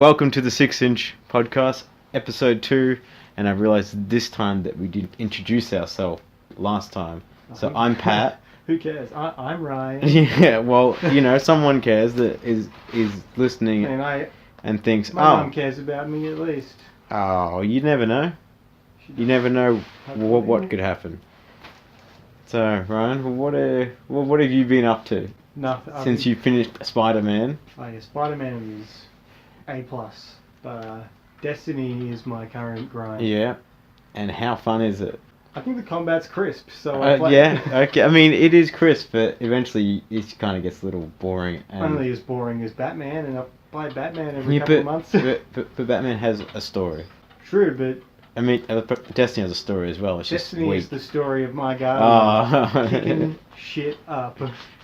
Welcome to the 6-inch podcast, episode 2, and I realized this time that we didn't introduce ourselves last time. So I'm Pat. Who cares? I'm Ryan. Yeah, well, someone cares that is listening and thinks, my mum cares about me at least. Oh, you never know. You never know what could happen. So, Ryan, what have you been up to? Nothing. Since you finished Spider-Man? Oh yeah, Spider-Man is A+, but Destiny is my current grind. Yeah. And how fun is it? I think the combat's crisp, so I play yeah, okay. I mean, it is crisp, but eventually it kind of gets a little boring. Only as boring as Batman, and I play Batman every couple of months. but Batman has a story. True, but I mean, Destiny has a story as well. It's Destiny just is the story of my guardian picking shit up.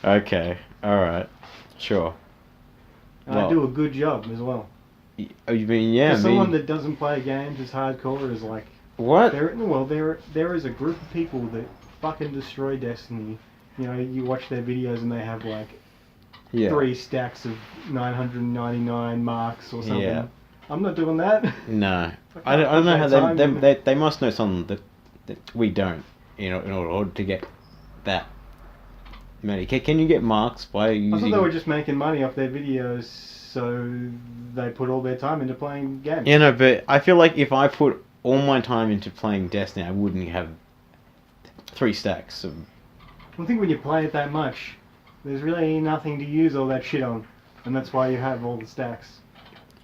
Okay, alright, sure. And I do a good job as well. Oh, you mean, yeah, For someone that doesn't play games as hardcore as like... What? There is a group of people that fucking destroy Destiny. You know, you watch their videos and they have like 3 stacks of 999 marks or something. Yeah. I'm not doing that. No. I don't know how they must know something that we don't, in order to get that many. Can you get marks by using... I thought they were just making money off their videos, so they put all their time into playing games. Yeah, no, but I feel like if I put all my time into playing Destiny, I wouldn't have 3 stacks of... I think when you play it that much, there's really nothing to use all that shit on, and that's why you have all the stacks.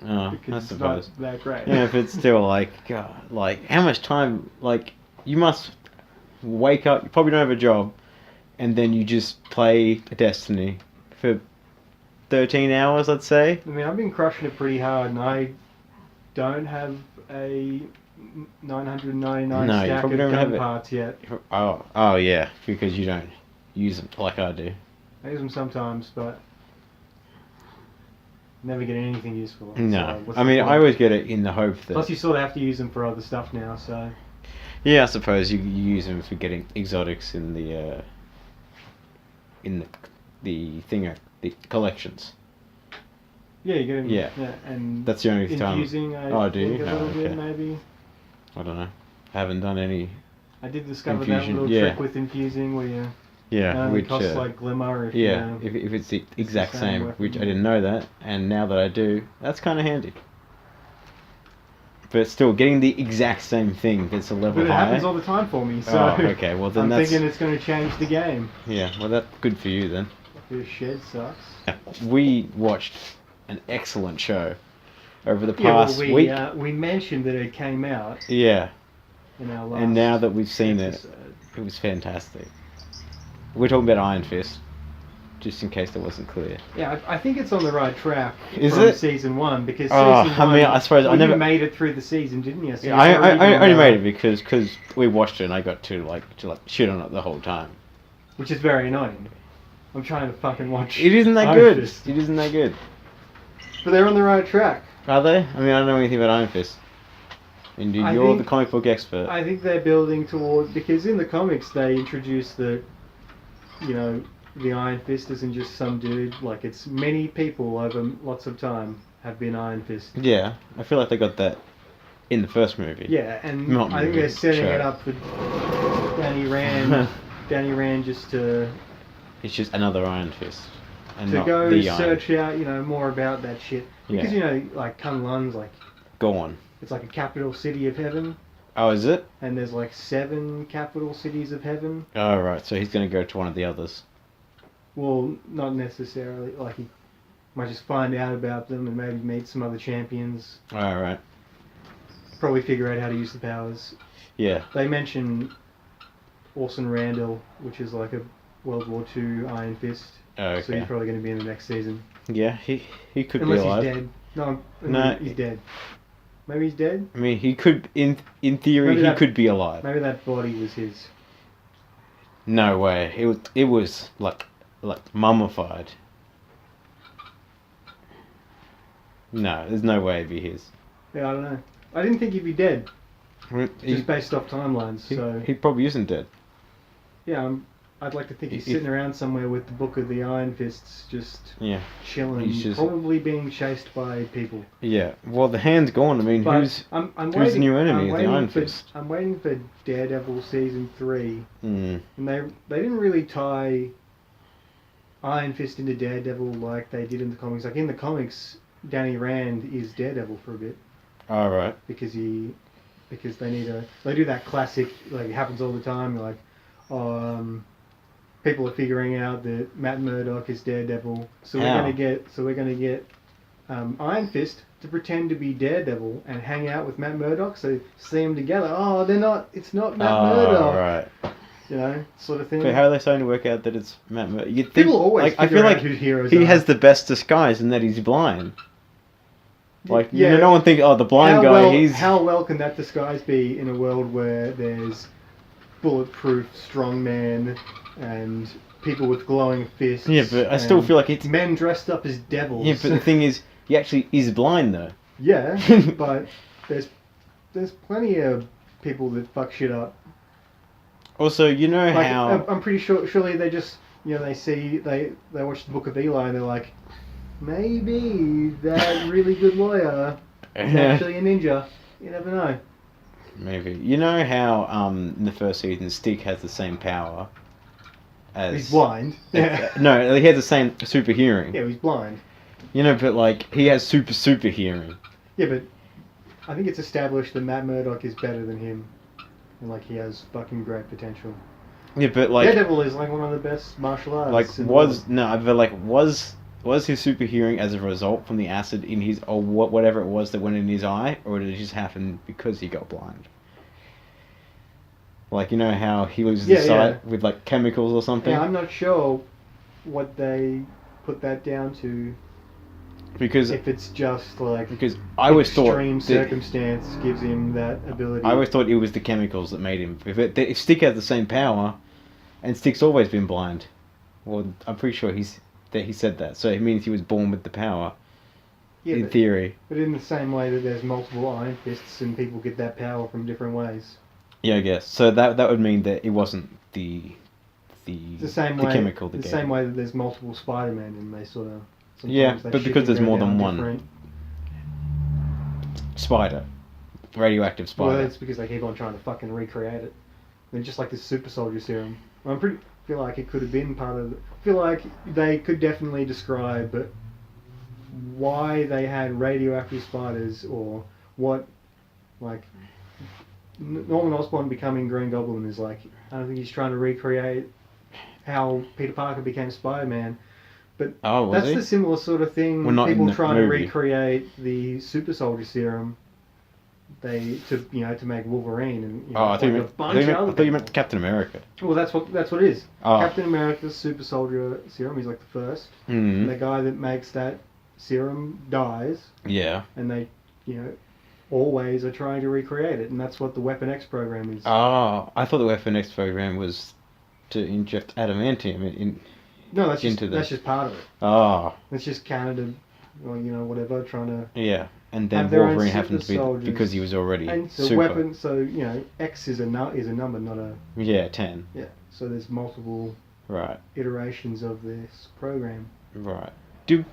Oh, because I suppose. It's not that great. Yeah, if it's still like, God, like, how much time, like, you must wake up, you probably don't have a job, and then you just play Destiny for 13 hours, I'd say. I mean, I've been crushing it pretty hard, and I don't have a 999 stack of gun parts yet. Oh yeah, because you don't use them like I do. I use them sometimes, but never get anything useful. No, so I mean, I always get it in the hope that... Plus you sort of have to use them for other stuff now, so... Yeah, I suppose you use them for getting exotics in the the collections. Yeah, you get them. Yeah, and that's the only time. Infusing, do you? A little bit, maybe. I don't know. I haven't done any. I did discover infusion. that little trick with infusing where you... which costs like glimmer if if it's the exact same, which I didn't know that, and now that I do, that's kind of handy. But still, getting the exact same thing that's a level higher. But it happens all the time for me, so... Oh, okay, well then I'm thinking it's going to change the game. Yeah, well that's good for you then. This shed sucks. We watched an excellent show over the past week. We mentioned that it came out. Yeah. In our last and now that we've seen episode. it was fantastic. We're talking about Iron Fist, just in case that wasn't clear. Yeah, I think it's on the right track. Is from it? Season 1, because Season 1... I mean, I suppose I never... You made it through the season, didn't you? So yeah, I only made it because we watched it and I got to shit on it the whole time. Which is very annoying. I'm trying to fucking watch... It isn't that good. It isn't that good. But they're on the right track. Are they? I mean, I don't know anything about Iron Fist. And you're the comic book expert. I think they're building toward... Because in the comics they introduced the... You know, the Iron Fist isn't just some dude. Like, it's many people over lots of time have been Iron Fist. Yeah, I feel like they got that in the first movie. Yeah, and I think they're setting it up for Danny Rand. Danny Rand just to... It's just another Iron Fist. And to not go the search out, more about that shit. Because, like, Kunlun's, like... Go on. It's like a capital city of heaven. Oh, is it? And there's like 7 capital cities of heaven. Oh, right. So he's going to go to one of the others. Well, not necessarily. Like, he might just find out about them and maybe meet some other champions. Oh, right. Probably figure out how to use the powers. Yeah. They mention Orson Randall, which is like a World War II Iron Fist. Oh, okay. So he's probably going to be in the next season. Yeah, he could Unless be alive. He's dead. No, he's dead. Maybe he's dead? I mean, he could, in theory, he could be alive. Maybe that body was his. No way. It was like mummified. No, there's no way it'd be his. Yeah, I don't know. I didn't think he'd be dead. Just based off timelines, he probably isn't dead. Yeah, I'd like to think he's sitting around somewhere with the Book of the Iron Fists, just chilling, probably being chased by people. Yeah, well, the hand's gone. I mean, but who's the new enemy of the Iron Fist? I'm waiting for Daredevil season 3, and they didn't really tie Iron Fist into Daredevil like they did in the comics. Like in the comics, Danny Rand is Daredevil for a bit. All right. Because they do that classic, like it happens all the time. Like, people are figuring out that Matt Murdock is Daredevil, so we're gonna get Iron Fist to pretend to be Daredevil and hang out with Matt Murdock. So see them together. Oh, they're not. It's not Matt Murdock. Right. You know, sort of thing. But how are they starting to work out that it's Matt Murdock? You'd think, people always I feel like who heroes he are. has the best disguise in that he's blind. Like, no one thinks, the blind guy, How well can that disguise be in a world where there's bulletproof strongman and people with glowing fists? Yeah, but I still feel like it's... men dressed up as devils. Yeah, but the thing is, he actually is blind, though. Yeah, but there's plenty of people that fuck shit up. Also, you know how... I'm pretty sure, surely they just, they watch the Book of Eli and they're like, maybe that really good lawyer is actually a ninja. You never know. Maybe. You know how in the first season Stick has the same power as... He's blind. No, he has the same super hearing. Yeah, he's blind. You know, but like, he has super hearing. Yeah, but I think it's established that Matt Murdock is better than him. And like, he has fucking great potential. Yeah, but like... Daredevil is like one of the best martial arts. Like, was his super hearing as a result from the acid in his, or whatever it was that went in his eye, or did it just happen because he got blind? Like, you know how he loses his sight with like chemicals or something? Yeah, I'm not sure what they put that down to. Because if it's just like I always thought extreme circumstance gives him that ability. I always thought it was the chemicals that made him. If Stick has the same power, and Stick's always been blind, well, I'm pretty sure he said that. So it means he was born with the power. Yeah, in theory. But in the same way that there's multiple Iron Fists and people get that power from different ways. Yeah, I guess. So that would mean that it wasn't the chemical that the same way that there's multiple Spider-Man and they sort of... Yeah, but because there's more than one spider. Radioactive spider. Well, that's because they keep on trying to fucking recreate it. I mean, just like this super soldier serum. I feel like it could have been part of... I feel like they could definitely describe why they had radioactive spiders, or what, like... Norman Osborn becoming Green Goblin is like... I don't think he's trying to recreate how Peter Parker became Spider-Man. But that's the similar sort of thing. People trying to recreate the super soldier serum, to make Wolverine and I thought you meant Captain America. Well, that's what it is. Captain America's super soldier serum. He's like the first. And the guy that makes that serum dies. Yeah. And they, always are trying to recreate it, and that's what the Weapon X program is. Oh, I thought the Weapon X program was to inject adamantium in. No, that's just part of it. Oh. It's just Canada, or whatever, trying to... Yeah, and then Wolverine happened to be because he was already super. Weapon, so, X is a number, not a... Yeah, 10. Yeah, so there's multiple iterations of this program. Right. Did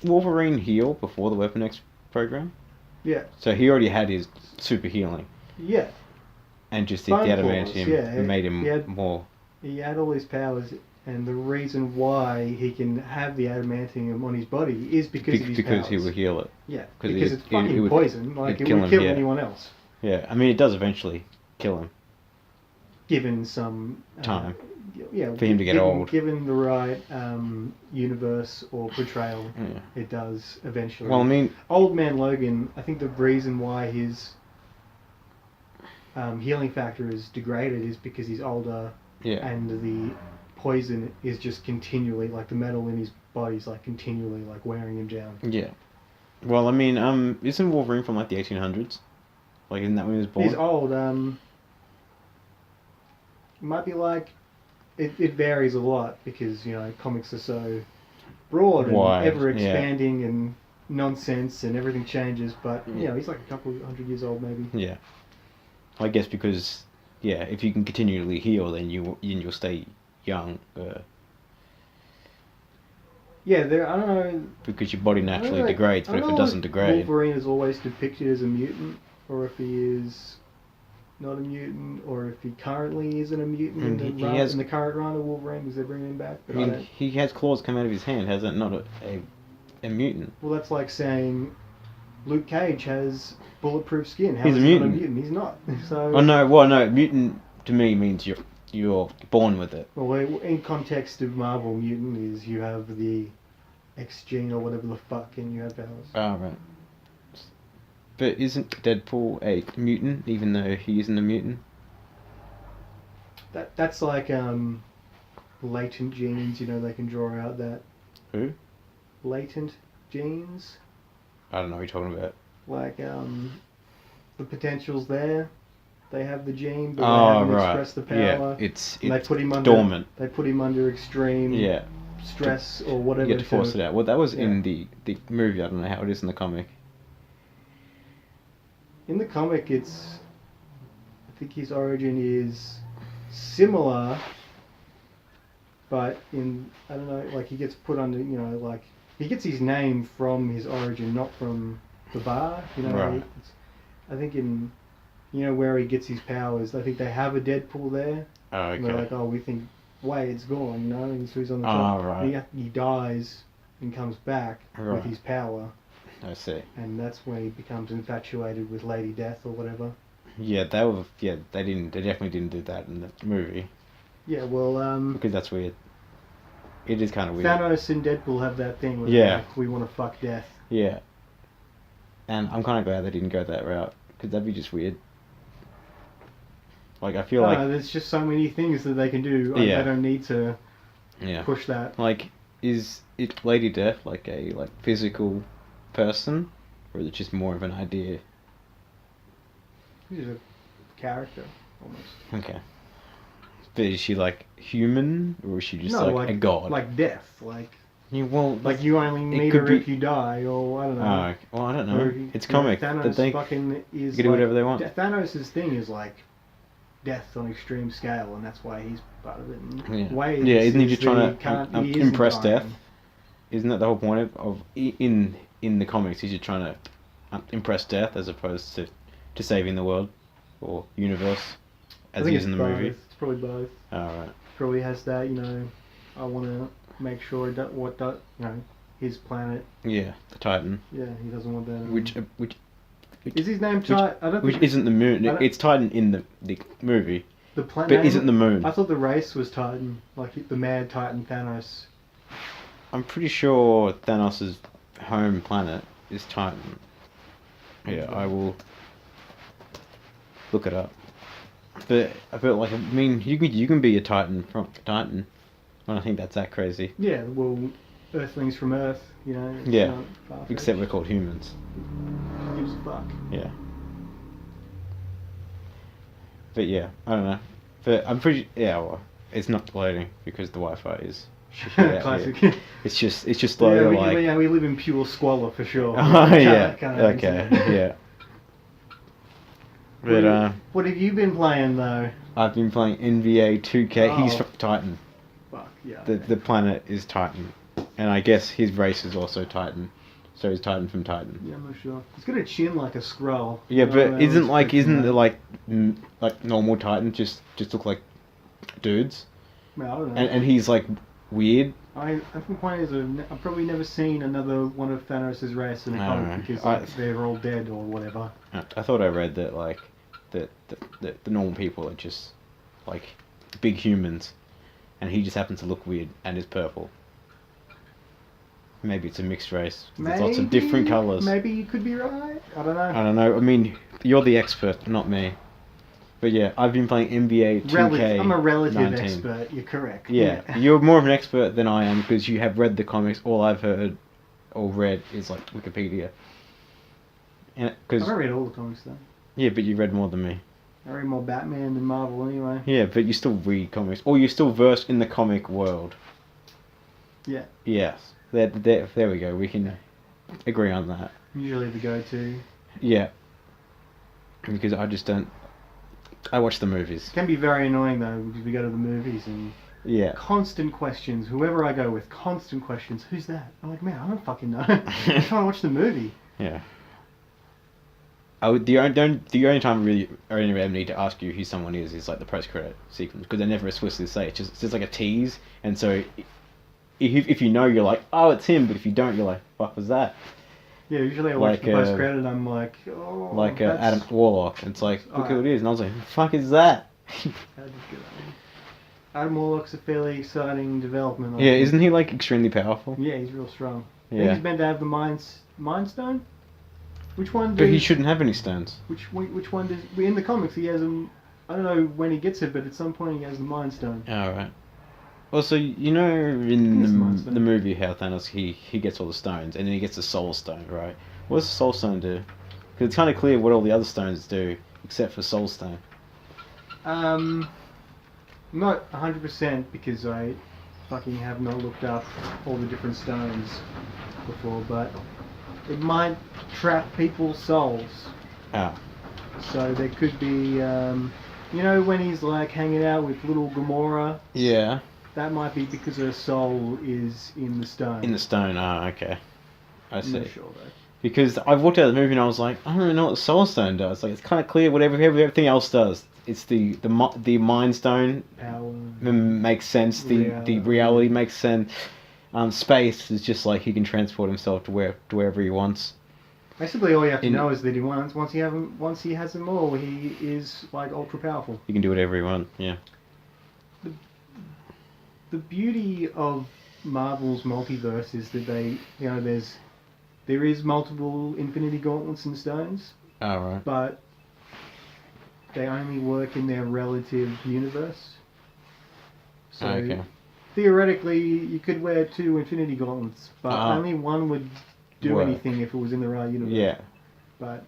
Wolverine heal before the Weapon X program? Yeah. So he already had his super healing. Yeah. And just the adamantium made him more... He had all his powers... And the reason why he can have the adamantium on his body is because of his powers. He will heal it. Yeah, because it's fucking poison. Like, it would kill anyone else. Yeah, I mean, it does eventually kill him. Given some... time. For him to get old. Given the right universe or portrayal, it does eventually. Well, I mean... Old Man Logan, I think the reason why his healing factor is degraded is because he's older. Yeah. And the... poison is just continually, like the metal in his body is like continually like wearing him down. Yeah. Well, I mean, isn't Wolverine from like the 1800s? Like, isn't that when he was born? He's old. It might be like, it varies a lot because, comics are so broad and ever expanding and nonsense and everything changes, but, he's like a couple of 100 years old maybe. Yeah. I guess because yeah, if you can continually heal, then you'll stay young. Yeah, I don't know. Because your body naturally degrades, but if it doesn't degrade... Wolverine is always depicted as a mutant, or if he is not a mutant, or if he currently isn't a mutant in the current run of Wolverine, because they're bringing him back. But he has claws come out of his hand, hasn't not a mutant. Well, that's like saying Luke Cage has bulletproof skin. How He's is a he not a mutant. mutant? He's not. So. Oh no, well no, mutant to me means you're born with it. Well, in context of Marvel, mutant is you have the X gene or whatever the fuck, and you have powers. Oh right. But isn't Deadpool a mutant, even though he isn't a mutant? That's like latent genes. You know, they can draw out that. Who? Latent genes. I don't know what you're talking about. Like the potential's there. They have the gene, but they haven't expressed the power. Yeah, it's they put him dormant. They put him under extreme stress or whatever. You get to force it out. Well, that was in the movie. I don't know how it is in the comic. In the comic, I think his origin is similar, but I don't know, like he gets put under, like he gets his name from his origin, not from the bar, Right. I think where he gets his powers, I think they have a Deadpool there. Oh, okay. And they're like, we think Wade's gone, and so he's on the top. Right. He dies and comes back with his power. I see. And that's when he becomes infatuated with Lady Death or whatever. Yeah, they definitely didn't do that in the movie. Yeah, well, because that's weird. It is kind of weird. Thanos and Deadpool have that thing where we want to fuck Death. Yeah. And I'm kind of glad they didn't go that route, because that'd be just weird. Like, I feel like... there's just so many things that they can do. They don't need to push that. Like, is it Lady Death like a physical person, or is it just more of an idea? She's a character, almost. Okay. But is she human, or is she just a god? Like Death, You you only meet her if you die, or I don't know. Oh, well, I don't know. It's comic. Thanos fucking is. You can do whatever they want. Thanos' thing is death on extreme scale, and that's why he's part of it. And Wade isn't he just trying to impress Death? Isn't that the whole point of in the comics? He's just trying to impress Death as opposed to saving the world or universe, as he is in the movie. It's probably both. Oh, right. Probably has that. I want to make sure his planet. Yeah, the Titan. Yeah, he doesn't want that. Which is his name Titan? I don't think. Which isn't the moon. It's Titan in the movie. The planet. But isn't the moon? I thought the race was Titan, like the mad Titan Thanos. I'm pretty sure Thanos' home planet is Titan. Yeah, I will look it up. But you can be a Titan from Titan. I don't think that's that crazy. Yeah, well, Earthlings from Earth, Yeah, except we're called humans. Who gives a fuck? Yeah. But yeah, I don't know. But I'm pretty it's not loading because the Wi-Fi is. Classic. Here. It's just slow. We live in pure squalor for sure. Oh yeah. Okay. Yeah. But what have you been playing though? I've been playing NBA 2K. Oh. He's from Titan. Fuck yeah. The planet is Titan, and I guess his race is also Titan. So he's Titan from Titan. Yeah, I'm not sure. He's got a chin like a Skrull. Yeah, but isn't it normal Titan just look like dudes? Well, I don't know. And he's weird. I think the point is I've probably never seen another one of Thanos' race in a comic because they're all dead or whatever. I thought I read that the normal people are just big humans, and he just happens to look weird and is purple. Maybe it's a mixed race. There's lots of different colours. Maybe you could be right. I don't know. I don't know. I mean, you're the expert, not me. But yeah, I've been playing NBA 2K. I'm a relative expert. You're correct. Yeah, you're more of an expert than I am because you have read the comics. All I've heard or read is Wikipedia. And I haven't read all the comics though. Yeah, but you read more than me. I read more Batman than Marvel anyway. Yeah, but you still read comics, or you're still versed in the comic world. Yeah. Yes. There we go. We can agree on that. Usually the go-to. Yeah. Because I just don't. I watch the movies. It can be very annoying though because we go to the movies and constant questions. Whoever I go with, constant questions. Who's that? I'm like, man, I don't fucking know. I'm trying to watch the movie. Yeah. The only time I really ever need to ask you who someone is like the post-credit sequence, because they never explicitly say it. It's just like a tease, and so if you know, you're like, oh, it's him, but if you don't, you're like, fuck was that? Yeah, usually I watch the post-credit and I'm like, oh, like Adam Warlock, and it's like, look who it is, and I was like, who the fuck is that? Adam Warlock's a fairly exciting development. Yeah, isn't he like extremely powerful? Yeah, he's real strong. Yeah. I think he's meant to have the Mind Stone. Which one? But he shouldn't have any stones. Which one does? In the comics, he has them. I don't know when he gets it, but at some point he has the Mind Stone. Oh, right. Also, you know, in the movie, how Thanos he gets all the stones, and then he gets the Soul Stone, right? What does the Soul Stone do? Because it's kind of clear what all the other stones do, except for Soul Stone. Not 100% because I fucking have not looked up all the different stones before, but it might trap people's souls. Ah. So there could be, you know, when he's like hanging out with little Gamora. Yeah. That might be because her soul is in the stone. In the stone. Ah, okay. I see. I'm not sure though. Because I've looked at the movie and I was like, I don't really know what the Soul Stone does. Like, it's kind of clear what everything else does. It's the Mind Stone. Power. Makes sense. The reality makes sense. Space is just like he can transport himself to wherever he wants. Basically, all you have to know is that once he has them all, he is like ultra powerful. He can do whatever he wants. Yeah. The beauty of Marvel's multiverse is that there is multiple Infinity Gauntlets and stones. Oh, right. But they only work in their relative universe. So theoretically, you could wear 2 Infinity Gauntlets, but only one would do anything if it was in the right universe. Yeah. But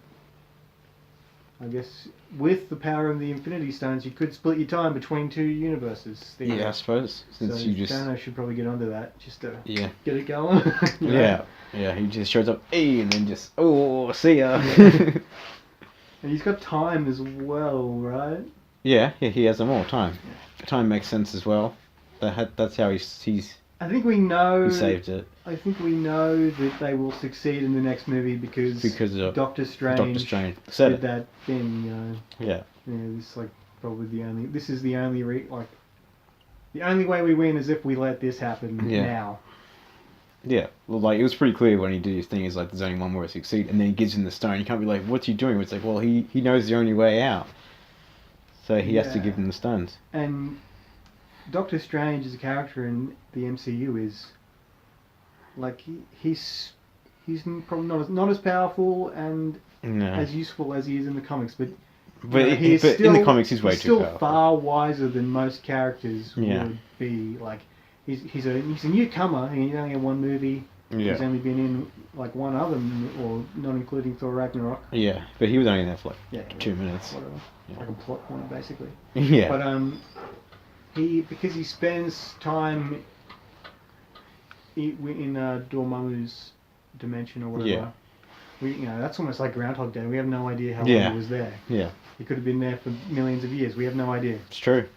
I guess with the power of the Infinity Stones, you could split your time between 2 universes. Yeah, I suppose. Since you just Thanos should probably get onto that just to get it going. Yeah, he just shows up, hey, and then just see ya. And he's got time as well, right? Yeah, he has them all. Time makes sense as well. That's how he's. I think we know. He saved it. I think we know that they will succeed in the next movie because of Doctor Strange did that thing, you know. Yeah. This is like probably the only. This is the only the only way we win is if we let this happen now. Yeah, well, like, it was pretty clear when he did his thing, is like, there's only one way to succeed, and then he gives him the stone. You can't be like, what's he doing? It's like, well, he knows the only way out. So he has to give him the stones. And Doctor Strange as a character in the MCU is, like, he's probably not as powerful and as useful as he is in the comics, but in the comics he's way too powerful. Still far wiser than most characters would be. Like, he's a newcomer. He's only in one movie. Yeah. He's only been in like one other, or not including Thor Ragnarok. Yeah, but he was only in there for like 2 minutes. Whatever. Yeah. Like a plot point, basically. Yeah. But because he spends time in Dormammu's dimension or whatever. Yeah. That's almost like Groundhog Day. We have no idea how long he was there. Yeah. He could have been there for millions of years. We have no idea. It's true.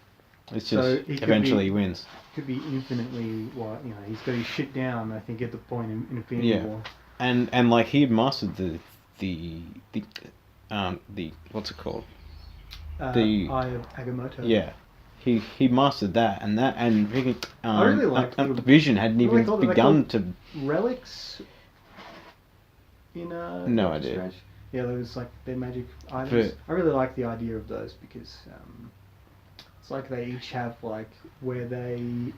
It's just eventually he wins. Could be infinitely he's got his shit down. I think at the point in Infinity War. And like he had mastered the what's it called? The Eye of Agamotto. Yeah. He mastered that and I really liked the Vision hadn't even begun to relics in no idea. Strange. Yeah, those like they're magic items. I really like the idea of those because it's like they each have like where they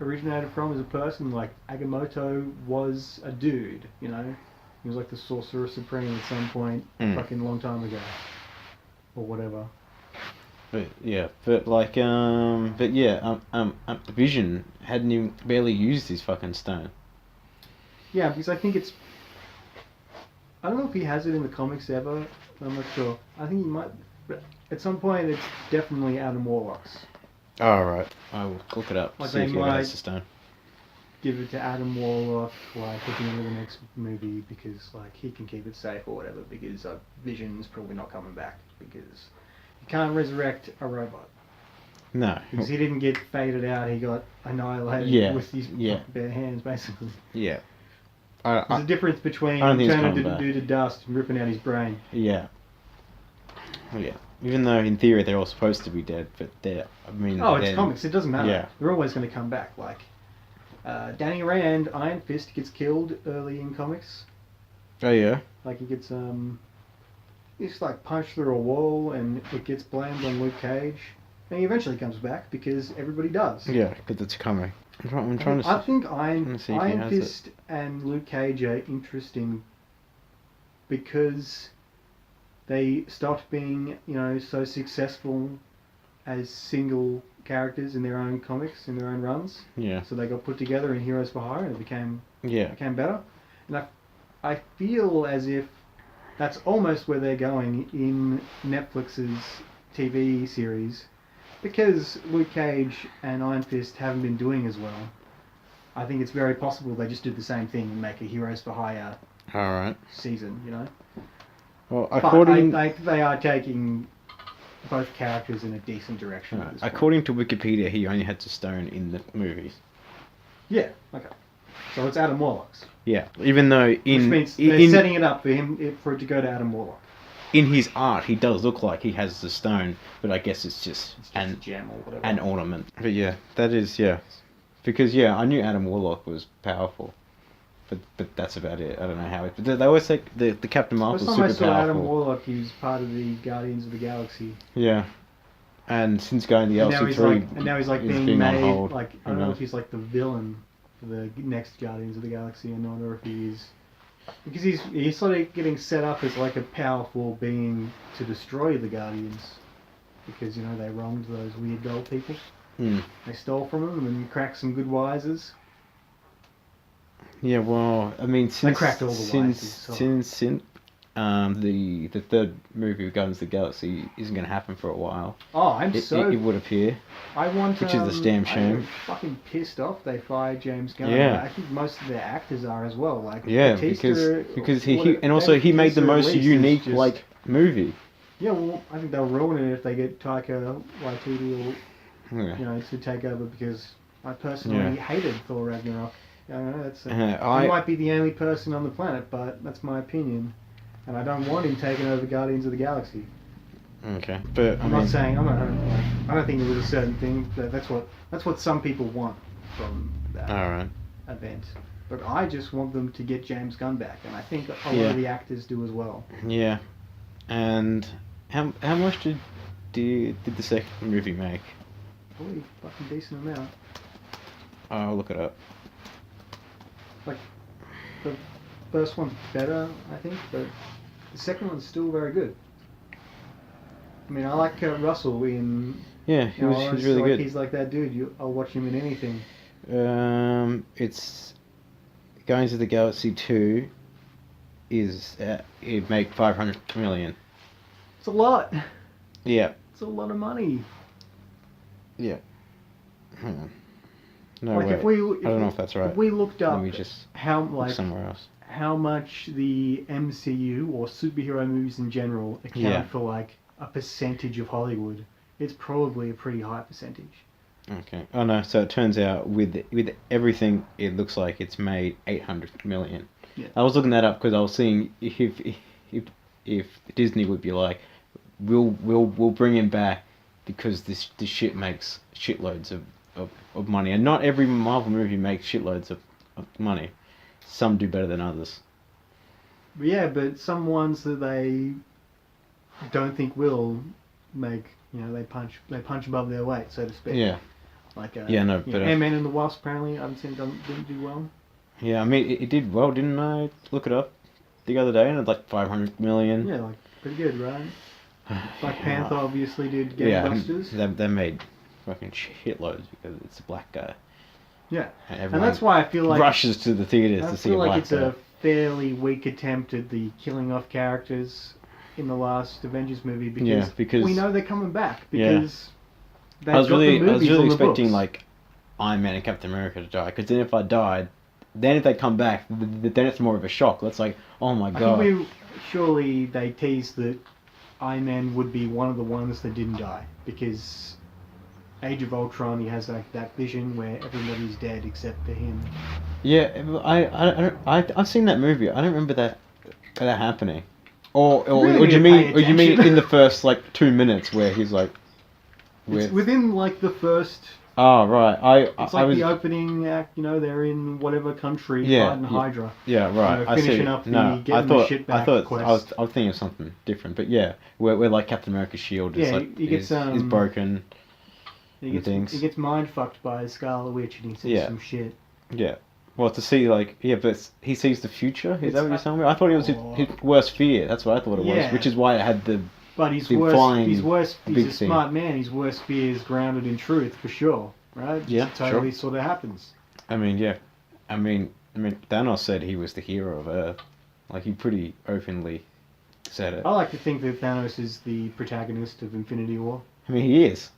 originated from as a person. Like Agamotto was a dude, you know. He was like the Sorcerer Supreme at some point, fucking long time ago, or whatever. But the Vision hadn't even barely used his fucking stone. Yeah, because I think I don't know if he has it in the comics ever. I'm not sure. I think he might. But at some point, it's definitely Adam Warlock's. Oh, right. I will look it up. Like see if he has the stone. Give it to Adam Warlock, like at the end of the next movie, because like he can keep it safe or whatever. Because Vision's probably not coming back because You can't resurrect a robot. No. Because he didn't get faded out, he got annihilated with his bare hands, basically. Yeah. There's a difference between turning a dude to dust and ripping out his brain. Yeah. Yeah. Even though in theory they're all supposed to be dead, but they're, I mean... Oh, it's comics, it doesn't matter. Yeah. They're always going to come back. Like, Danny Rand, Iron Fist, gets killed early in comics. Oh, yeah? Like, he gets, he's like punched through a wall and it gets blamed on Luke Cage. And he eventually comes back because everybody does. Yeah, because it's a comic. I'm trying to... I think Iron Fist and Luke Cage are interesting because they stopped being, so successful as single characters in their own comics, in their own runs. Yeah. So they got put together in Heroes for Hire and it became better. And I feel as if that's almost where they're going in Netflix's TV series. Because Luke Cage and Iron Fist haven't been doing as well, I think it's very possible they just did the same thing and make a Heroes for Hire season, Well, they are taking both characters in a decent direction. According to Wikipedia, he only had to stone in the movies. Yeah, okay. So it's Adam Warlock's. Yeah, even though Which means they're setting it up for it to go to Adam Warlock. In his art, he does look like he has the stone, but I guess it's just a gem or whatever. An ornament. But yeah, that is, because I knew Adam Warlock was powerful, but that's about it. I don't know how it. But they always say the Captain Marvel's super powerful. First time I saw Adam Warlock, he was part of the Guardians of the Galaxy. Yeah, and since going to the LC3, and now he's being made hold, I don't know if he's like the villain for the next Guardians of the Galaxy or not, or if he is. Because he's sort of getting set up as like a powerful being to destroy the Guardians. Because, they wronged those weird gold people. They stole from them and cracked some good wisers. Yeah, well, I mean, they cracked all the wisers. Since the third movie of Guardians of the Galaxy isn't going to happen for a while. Oh, it would appear. Which is a damn shame. I'm fucking pissed off they fired James Gunn. Yeah. I think most of their actors are as well. Like because he made the most unique movie. Yeah, well, I think they'll ruin it if they get Taika Waititi or to take over, because I personally hated Thor Ragnarok. He might be the only person on the planet, but that's my opinion. And I don't want him taking over Guardians of the Galaxy. Okay, but I don't think it was a certain thing. But that's what some people want from that event. But I just want them to get James Gunn back, and I think a lot of the actors do as well. Yeah, and how much did the second movie make? Probably a fucking decent amount. I'll look it up. Like, the first one's better, I think, but the second one's still very good. I mean, I like Russell in... Yeah, he's really good. He's like that dude. I'll watch him in anything. It's Guardians of the Galaxy 2 is it make 500 million. It's a lot. Yeah. It's a lot of money. Yeah. Hang on. No, like wait. I don't know if that's right. If we looked up somewhere else. How much the MCU or superhero movies in general account for like a percentage of Hollywood, it's probably a pretty high percentage. Okay. Oh no, so it turns out with everything, it looks like it's made 800 million. Yeah. I was looking that up because I was seeing if Disney would be like, we'll bring him back because this shit makes shitloads of money, and not every Marvel movie makes shitloads of money. Some do better than others. Yeah, but some ones that they don't think will make, they punch above their weight, so to speak. Yeah. Like Ant-Man and the Wasp apparently I haven't seen didn't do well. Yeah, I mean it did well, didn't I? Look it up the other day, and it's like 500 million. Yeah, like pretty good, right? Black Panther obviously did gangbusters. Yeah, they made fucking shitloads because it's a black guy. Yeah, and that's why I feel like rushes to the theaters to see a black guy. I feel like it's a fairly weak attempt at the killing off characters in the last Avengers movie, because we know they're coming back, because I was really expecting like Iron Man and Captain America to die, because then if I died, then if they come back, then it's more of a shock. That's like, oh my god. I think surely they teased that Iron Man would be one of the ones that didn't die, because Age of Ultron, he has like that vision where everybody's dead except for him. Yeah, I've seen that movie. I don't remember that happening. Or Really do you need to mean pay attention. in the first like 2 minutes where he's like, It's within like the first. Oh right, It's like the opening act. You know, they're in whatever country fighting Hydra. Yeah, right. You know, I see. finishing up the No, getting the shit back quest. I was thinking of something different, but yeah, where like Captain America's shield is like he gets is broken. He gets mind fucked by a Scarlet Witch, and he sees some shit. Yeah. Well, to see like but he sees the future. Is that what you're telling me? I thought it was his worst fear. That's what I thought it was, which is why it had the. But he's a smart man. His worst fear is grounded in truth, for sure, right? Yeah, it totally sort of happens. I mean, yeah. I mean, Thanos said he was the hero of Earth. Like, he pretty openly said it. I like to think that Thanos is the protagonist of Infinity War. I mean, he is.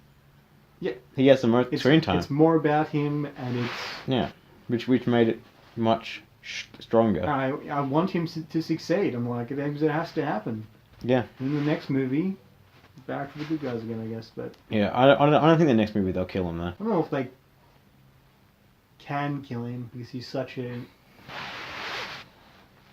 Yeah. He has the most screen time. It's more about him, and it's... Yeah, which made it much stronger. I want him to succeed. I'm like, it has to happen. Yeah. In the next movie, back to the good guys again, I guess. But yeah, I don't think the next movie they'll kill him though. I don't know if they can kill him because he's such a.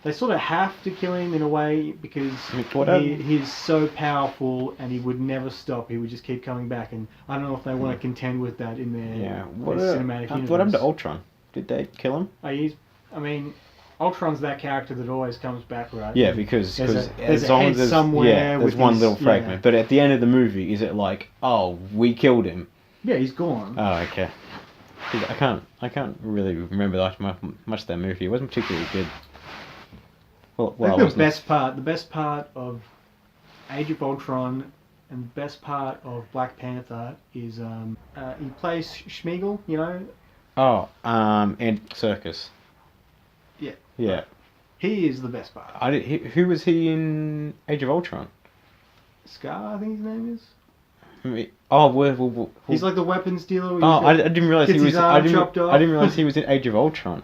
They sort of have to kill him in a way because he's so powerful and he would never stop. He would just keep coming back, and I don't know if they want to contend with that in their cinematic universe. What happened to Ultron? Did they kill him? Ultron's that character that always comes back, right? Yeah, because there's a head somewhere there's one little fragment. Yeah. But at the end of the movie, is it like, oh, we killed him? Yeah, he's gone. Oh, okay. I can't really remember that much of that movie. It wasn't particularly good. Well, I think the best part of Age of Ultron and the best part of Black Panther is he plays Schmeagol, you know. Oh, and Circus. Yeah. Yeah. He is the best part. Who was he in Age of Ultron? Scar, I think his name is. He's like the weapons dealer. I didn't realize he was. I didn't realize he was in Age of Ultron.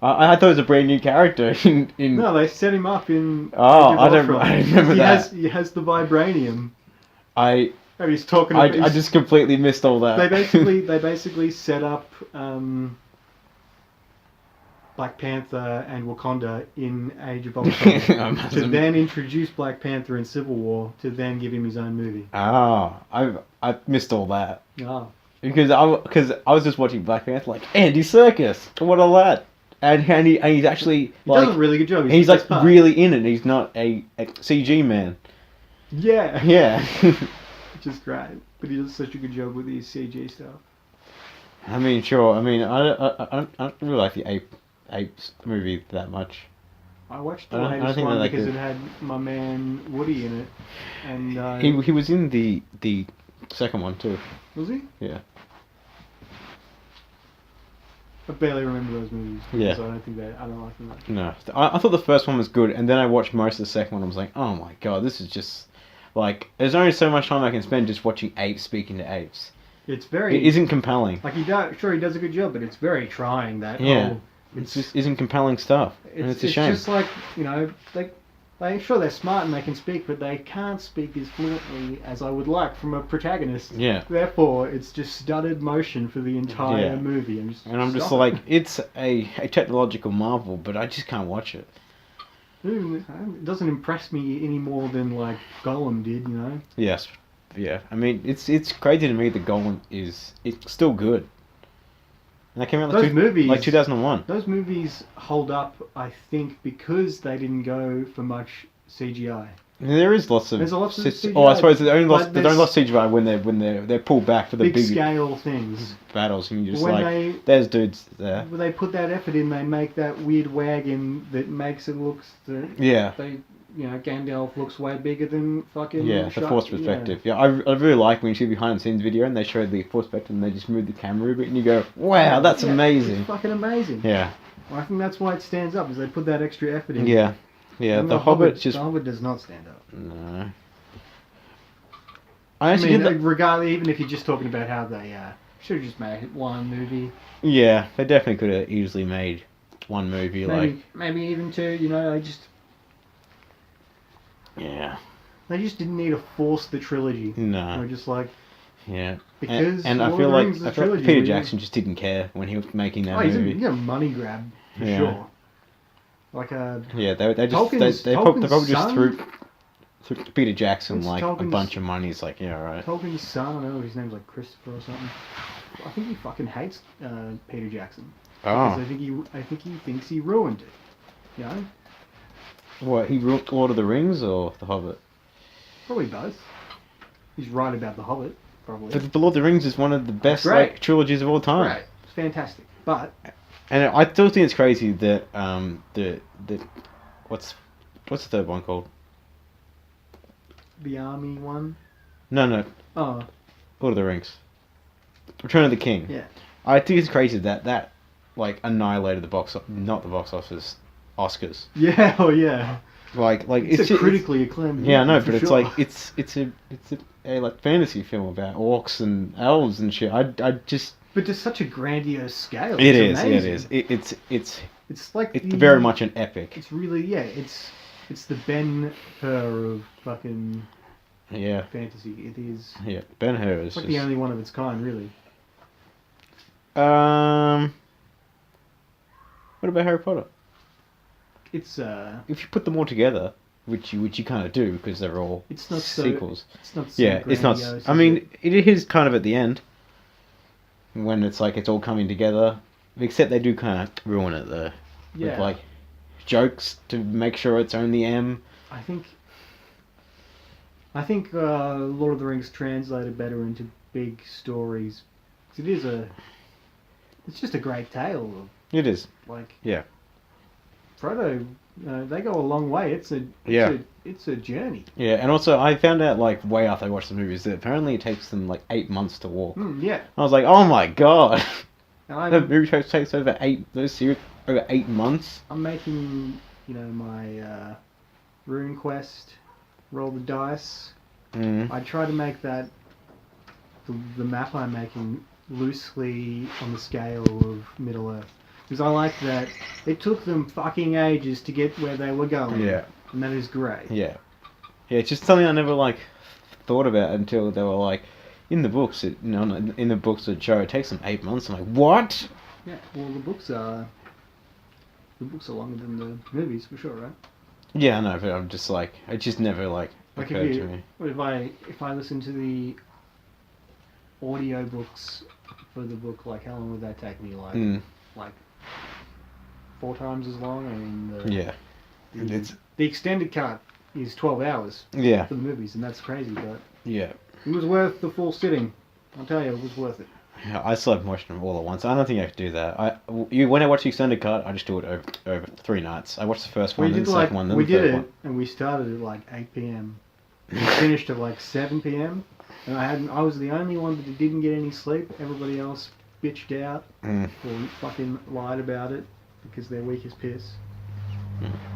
I thought it was a brand new character in. No, they set him up in. I don't remember that. He has the vibranium. And he's talking. I just completely missed all that. They basically set up Black Panther and Wakanda in Age of Ultron to then introduce Black Panther in Civil War to then give him his own movie. I missed all that. Because I was just watching Black Panther like Andy Serkis, what a lad, and he's actually he does a really good job. He's like really in it. He's not a CG man. Yeah. Which is great, but he does such a good job with his CG stuff. I mean, sure. I mean, I don't really like the Apes movie that much. I watched the latest one because it had my man Woody in it, and he was in the second one too. Was he? Yeah. I barely remember those movies. Yeah. So I don't like them much. No, I thought the first one was good, and then I watched most of the second one. I was like, oh my god, this is just like there's only so much time I can spend just watching apes speaking to apes. It isn't compelling. Like he does a good job, but it's very trying. It just isn't compelling stuff, and it's a shame. It's just like, you know, they're smart and they can speak, but they can't speak as fluently as I would like from a protagonist. Yeah. Therefore, it's just studded motion for the entire movie. I'm just like, it's a technological marvel, but I just can't watch it. It doesn't impress me any more than like Gollum did, you know. Yes. Yeah. I mean, it's crazy to me that Gollum it's still good. And that came out like 2001. Those movies hold up, I think, because they didn't go for much CGI. There is lots of. There's lots of CGI. Oh, I suppose they only lost CGI when they're pulled back for the big scale things. Battles, and you just there's dudes there. When they put that effort in, they make that weird wagon that makes it look. Gandalf looks way bigger than fucking. Yeah, the force perspective. Yeah, I really like when you see behind the scenes video and they show the force perspective and they just move the camera a bit and you go, wow, that's amazing. It's fucking amazing. Yeah. Well, I think that's why it stands up, is they put that extra effort in. Yeah. Yeah, The Hobbit does not stand up. No. Regardless, even if you're just talking about how they should have just made one movie. Yeah, they definitely could have easily made one movie, maybe even two. You know, Yeah. They just didn't need to force the trilogy. No. They were just like, yeah. because and I feel like Peter Jackson just didn't care when he was making that movie. He's a money grab for sure. Like yeah, they probably just threw Peter Jackson like a bunch of money. He's like, yeah, right. Tolkien's son, I don't know, his name's like Christopher or something. I think he fucking hates Peter Jackson. Oh. Because I think he thinks he ruined it. You know? What, he ruined Lord of the Rings or The Hobbit? Probably both. He's right about The Hobbit, probably. But The Lord of the Rings is one of the best trilogies of all time. Right, it's fantastic. But and I still think it's crazy that the what's the third one called? The army one? No. Oh. Lord of the Rings. Return of the King. Yeah. I think it's crazy that like annihilated the box office Oscars. Yeah, oh yeah. Like it's a critically acclaimed. Yeah, I know, but it's like it's a like fantasy film about orcs and elves and shit. I just. But to such a grandiose scale. It is. It's like very much an epic. It's really It's the Ben Hur of fucking. Yeah. Fantasy. It is. Yeah, Ben Hur is. It's like the only one of its kind, really. What about Harry Potter? It's if you put them all together, which you kind of do because they're all sequels. It's not so it's not. I mean, it is kind of at the end when it's like it's all coming together. Except they do kind of ruin it though. Yeah. With like jokes to make sure it's only M. I think Lord of the Rings translated better into big stories. It's just a great tale. It is. Like. Yeah. Frodo, they go a long way. It's a journey. Yeah, and also I found out like way after I watched the movies that apparently it takes them like 8 months to walk. Yeah. I was like, oh my god. The movie takes over 8 months. I'm making, my Rune Quest, roll the dice. I try to make that the map I'm making loosely on the scale of Middle Earth. Because I like that it took them fucking ages to get where they were going. Yeah. And that is great. Yeah. Yeah, it's just something I never like thought about until they were like, in the books, in the books that show it takes them 8 months. I'm like, what? Yeah, well the books are longer than the movies for sure, right? Yeah, I know, but I'm just like, it just never like occurred to me. If I listen to the audio books for the book, like how long would that take me? Like 4 times as long. I mean, the extended cut is 12 hours. Yeah. For the movies, and that's crazy, but yeah, it was worth the full sitting. I'll tell you, it was worth it. Yeah, I still haven't watched them all at once. I don't think I could do that. When I watch the extended cut, I just do it over 3 nights. I watched the first one, then the second one, then the third one. And we started at like 8 p.m. We finished at like 7 p.m. And I was the only one that didn't get any sleep. Everybody else bitched out or fucking lied about it because they're weak as piss.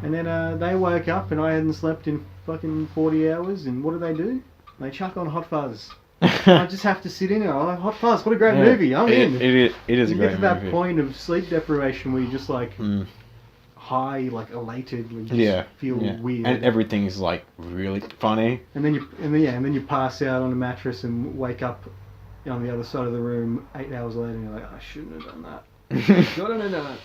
And then they woke up and I hadn't slept in fucking 40 hours. And what do? They chuck on Hot Fuzz. I just have to sit in it. Oh, Hot Fuzz, what a great movie. I'm in. It is a great movie. You get to that point of sleep deprivation where you just like high, like elated, where you just feel weird. And everything's like really funny. And then you pass out on a mattress and wake up on the other side of the room 8 hours later and you're like, I shouldn't have done that. Shouldn't have done it.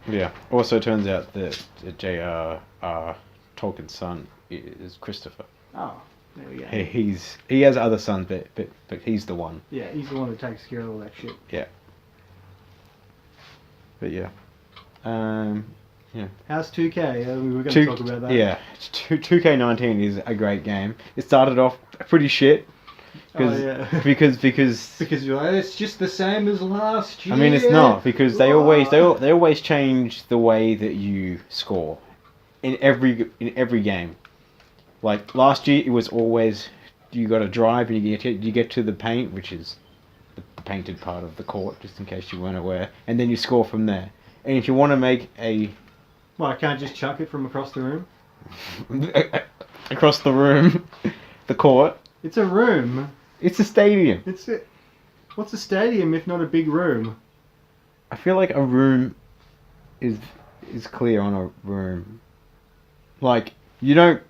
Yeah. Also, it turns out that J.R.R. Tolkien's son is Christopher. Oh, there we go. He has other sons, but he's the one. Yeah, he's the one who takes care of all that shit. Yeah. But yeah. Yeah. How's 2K? We're going to talk about that. Yeah. 2K19 is a great game. It started off pretty shit. Because you're like, it's just the same as last year. I mean, it's not, because they always change the way that you score in every game. Like last year, it was always you got to drive and you get to the paint, which is the painted part of the court, just in case you weren't aware, and then you score from there. And if you want to make a, well, I can't just chuck it from across the room. Across the room, the court. It's a room. It's a stadium. What's a stadium if not a big room? I feel like a room is clear on a room. Like, you don't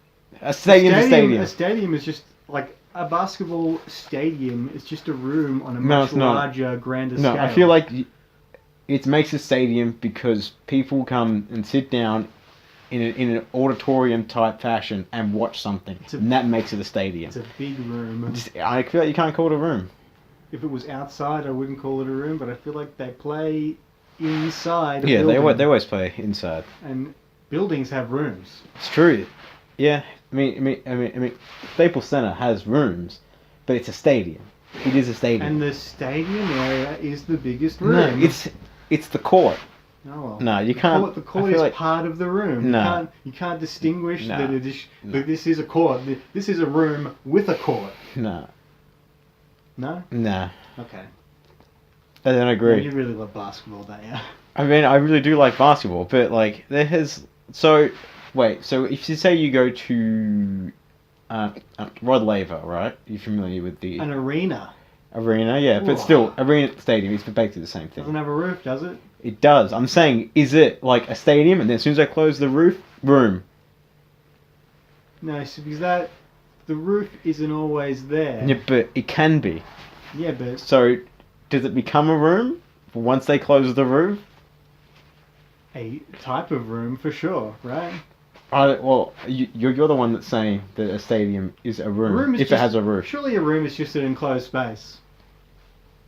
A stadium's a stadium. A stadium is just like a basketball stadium. It's just a room on a much larger, grander scale. No, I feel like it makes a stadium because people come and sit down in an auditorium type fashion and watch something, and that makes it a stadium. It's a big room. I feel like you can't call it a room. If it was outside, I wouldn't call it a room, but I feel like they play inside. Yeah, they always play inside. And buildings have rooms. It's true. Yeah, I mean, Staples Center has rooms, but it's a stadium. It is a stadium. And the stadium area is the biggest room. No, it's the court. Oh, well, no, you can't. The court is part of the room. No. You can't distinguish that this is a court. This is a room with a court. No. No? No. Okay. I don't agree. You really love basketball, don't you? I mean, I really do like basketball, but like there has so if you say you go to Rod Laver, right? You're familiar with an arena. Arena, yeah, but still, arena stadium is basically the same thing. Doesn't have a roof, does it? It does. I'm saying, is it like a stadium, and then as soon as I close the roof, room? No, because the roof isn't always there. Yeah, but it can be. Yeah, but so does it become a room once they close the roof? A type of room for sure, right? You're the one that's saying that a stadium is a room if it has a roof. Surely a room is just an enclosed space.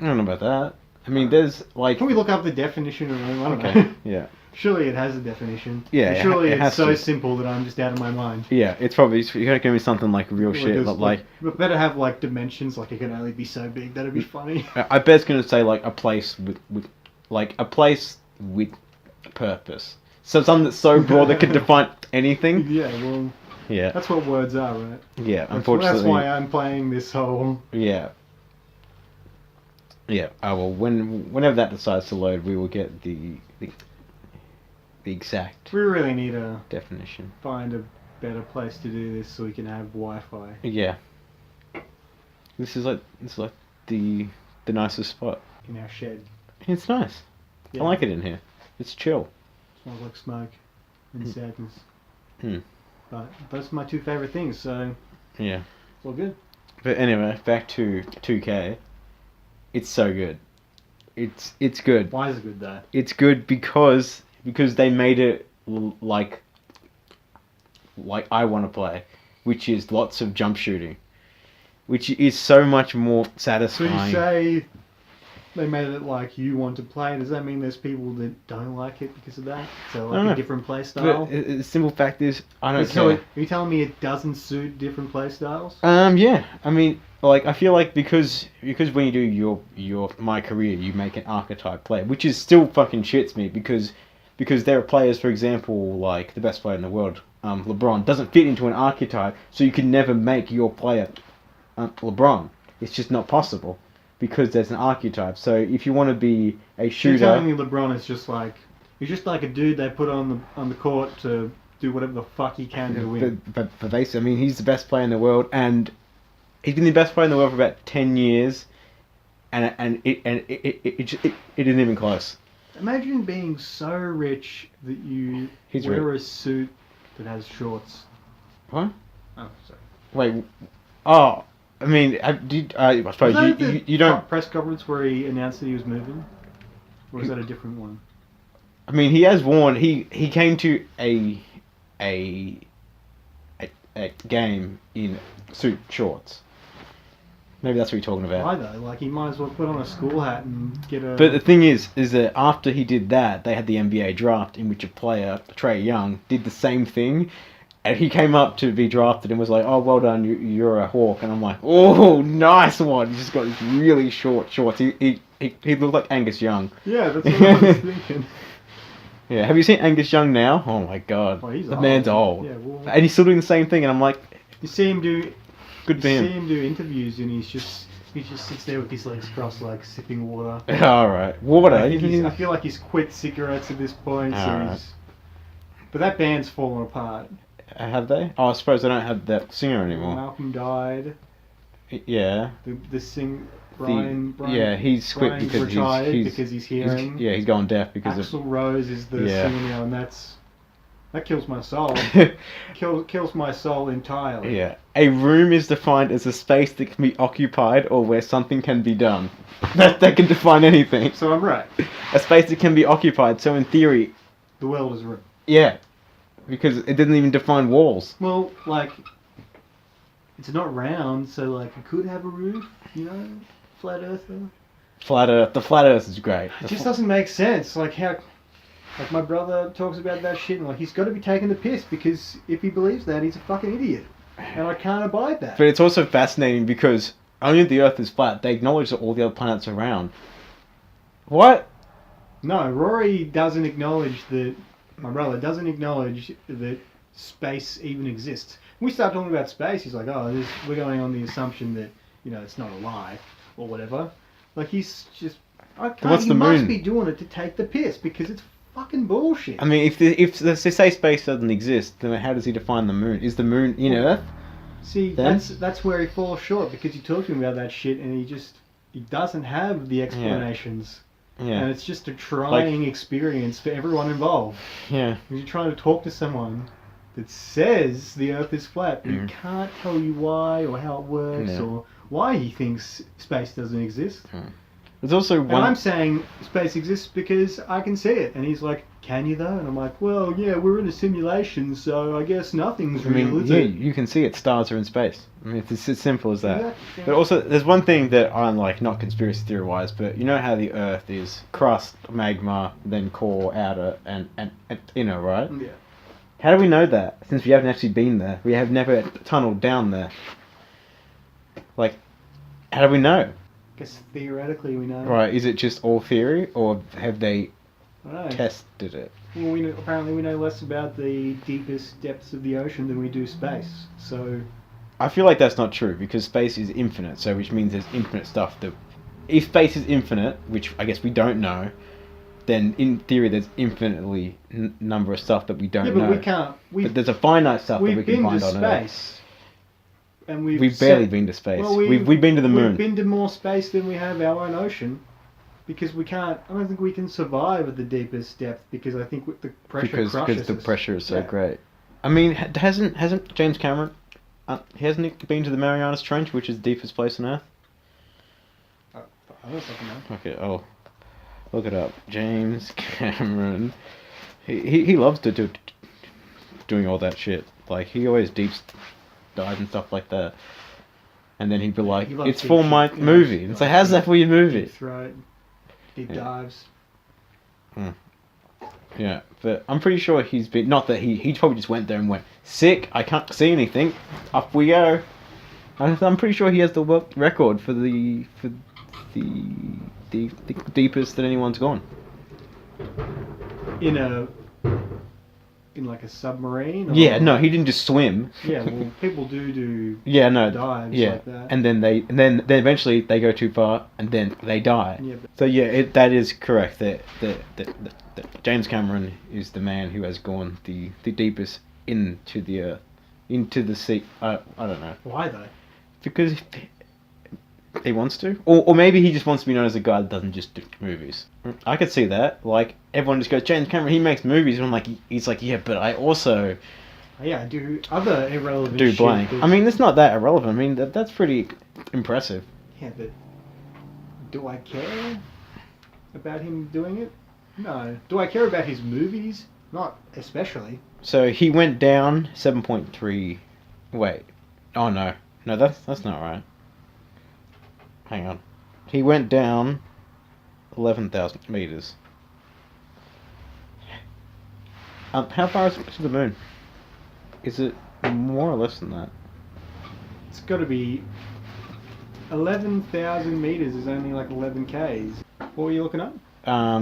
I don't know about that. I mean, there's like. Can we look up the definition of room? I don't know. Yeah. Surely it has a definition. Yeah. And surely it's so simple that I'm just out of my mind. Yeah, it's probably you gotta give me something like real shit, like. We better have like dimensions, like it can only be so big. That'd be funny. I bet it's gonna say like a place with purpose. So something that's so broad that can define anything. Yeah, well. Yeah. That's what words are, right? Yeah, unfortunately. That's why I'm playing this whole. Yeah. Yeah. Well, whenever that decides to load, we will get the exact. We really need to definition. Find a better place to do this so we can have Wi-Fi. Yeah. This is like the nicest spot. In our shed. It's nice. Yeah. I like it in here. It's chill. Smells like smoke and sadness. Hmm. But those are my two favourite things, so... Yeah. It's all good. But anyway, back to 2K. It's so good. It's good. Why is it good, though? It's good because they made it like I want to play, which is lots of jump shooting, which is so much more satisfying. So you say they made it like you want to play. Does that mean there's people that don't like it because of that? So like a different play style? But the simple fact is, I don't care. So are you telling me it doesn't suit different play styles? Yeah. I mean, like I feel like because when you do my career, you make an archetype player, which is still fucking shits me because there are players, for example, like the best player in the world, LeBron, doesn't fit into an archetype, so you can never make your player LeBron. It's just not possible. Because there's an archetype. So if you want to be a shooter... You're telling me LeBron is just like... He's just like a dude they put on the court to do whatever the fuck he can to win. But basically, I mean, he's the best player in the world, and he's been the best player in the world for about 10 years, and it isn't even close. Imagine being so rich that you wear a suit that has shorts. What? Oh, sorry. Wait. Oh... I mean, I suppose you don't... press conference where he announced that he was moving? Or is that a different one? I mean, he has worn... He came to a game in suit shorts. Maybe that's what you're talking about. Why though? Like, he might as well put on a school hat and get a... But the thing is that after he did that, they had the NBA draft in which a player, Trae Young, did the same thing. And he came up to be drafted and was like, "Oh, well done, you're a Hawk." And I'm like, "Oh, nice one." He just got these really short shorts. He looked like Angus Young. Yeah, that's what I was thinking. Yeah, have you seen Angus Young now? Oh my god, he's the man's old. Yeah, well, and he's still doing the same thing. And I'm like, you see him do. Good for him. You see him do interviews, and he just sits there with his legs crossed, like sipping water. All right, water. I feel like he's quit cigarettes at this point. But that band's fallen apart. Have they? Oh, I suppose they don't have that singer anymore. Malcolm died. Yeah. Brian. Yeah, he's quit because retired because he's hearing. He's gone deaf because Axl Rose is the singer now, and that's. That kills my soul. kills my soul entirely. Yeah. A room is defined as a space that can be occupied or where something can be done. That can define anything. So I'm right. A space that can be occupied. So in theory, the world is a room. Yeah, because it didn't even define walls. Well, like, it's not round, so like it could have a roof. You know, flat earther. Flat Earth. The flat Earth is great. It just doesn't make sense. Like how. Like my brother talks about that shit, and like he's got to be taking the piss because if he believes that, he's a fucking idiot, and I can't abide that. But it's also fascinating because only the Earth is flat. They acknowledge that all the other planets are round. What? No, Rory doesn't acknowledge that. My brother doesn't acknowledge that space even exists. When we start talking about space, he's like, "Oh, we're going on the assumption that it's not a lie or whatever." Like he's just. I can't. What's he the must moon? be doing it to take the piss because it's fucking bullshit. I mean, if they say space doesn't exist, then how does he define the moon? Is the moon in Earth? See, then? that's where he falls short because you talk to him about that shit and he doesn't have the explanations. Yeah. And it's just a trying experience for everyone involved. Yeah. Because you're trying to talk to someone that says the Earth is flat, but he can't tell you why or how it works or why he thinks space doesn't exist. There's also one. And I'm saying space exists because I can see it. And he's like, can you though? And I'm like, well, yeah, we're in a simulation, so I guess nothing's real, is it? You can see it. Stars are in space. I mean, it's as simple as that. Yeah. But also, there's one thing that I'm like, not conspiracy theory wise, but you know how the Earth is crust, magma, then core, outer, and inner, right? Yeah. How do we know that? Since we haven't actually been there. We have never tunneled down there. Like, how do we know? I guess theoretically we know. Right, is it just all theory, or have they I don't know. tested it? Well, apparently we know less about the deepest depths of the ocean than we do space. So. I feel like that's not true, because space is infinite, so which means there's infinite stuff that... If space is infinite, which I guess we don't know, then in theory there's infinitely number of stuff that we don't know. Yeah, but we can't... But there's a finite stuff that we can find on Earth. We've been to space. And we've barely been to space. Well, we've been to the moon. We've been to more space than we have our own ocean. Because we can't... I don't think we can survive at the deepest depth, because I think the pressure crushes us. Because the pressure is so great. I mean, hasn't James Cameron... hasn't he been to the Marianas Trench, which is the deepest place on Earth? I don't fucking know. Okay, oh, look it up. James Cameron. He loves to do doing all that shit. Like he always deep dives and stuff like that. And then he'd be like, "It's for my movie." And it's like, "How's that for your movie?" Deep throat, deep dives. Yeah, but I'm pretty sure he's been... Not that he probably just went there and went, "Sick, I can't see anything. Up we go." I'm pretty sure he has the world record for the deepest that anyone's gone. In like a submarine? Or Yeah, no, he didn't just swim. Yeah, well, people do yeah, no, dives yeah, like that. and then then eventually they go too far and then they die. Yeah, so yeah, that is correct. That James Cameron is the man who has gone the deepest into the earth, into the sea. I don't know. Why though? Because he wants to, or maybe he just wants to be known as a guy that doesn't just do movies. I could see that. Like everyone just goes, James Cameron, he makes movies, and I'm like, he's like, yeah, but I also I do other irrelevant do shit. blank. I mean, it's not that irrelevant. I mean, that's pretty impressive. Yeah, but do I care about him doing it? No. Do I care about his movies? Not especially. So he went down 7.3. Wait. Oh no, that's not right. Hang on. He went down 11,000 meters. How far is it to the moon? Is it more or less than that? It's got to be 11,000 meters is only like 11 k's. What were you looking up?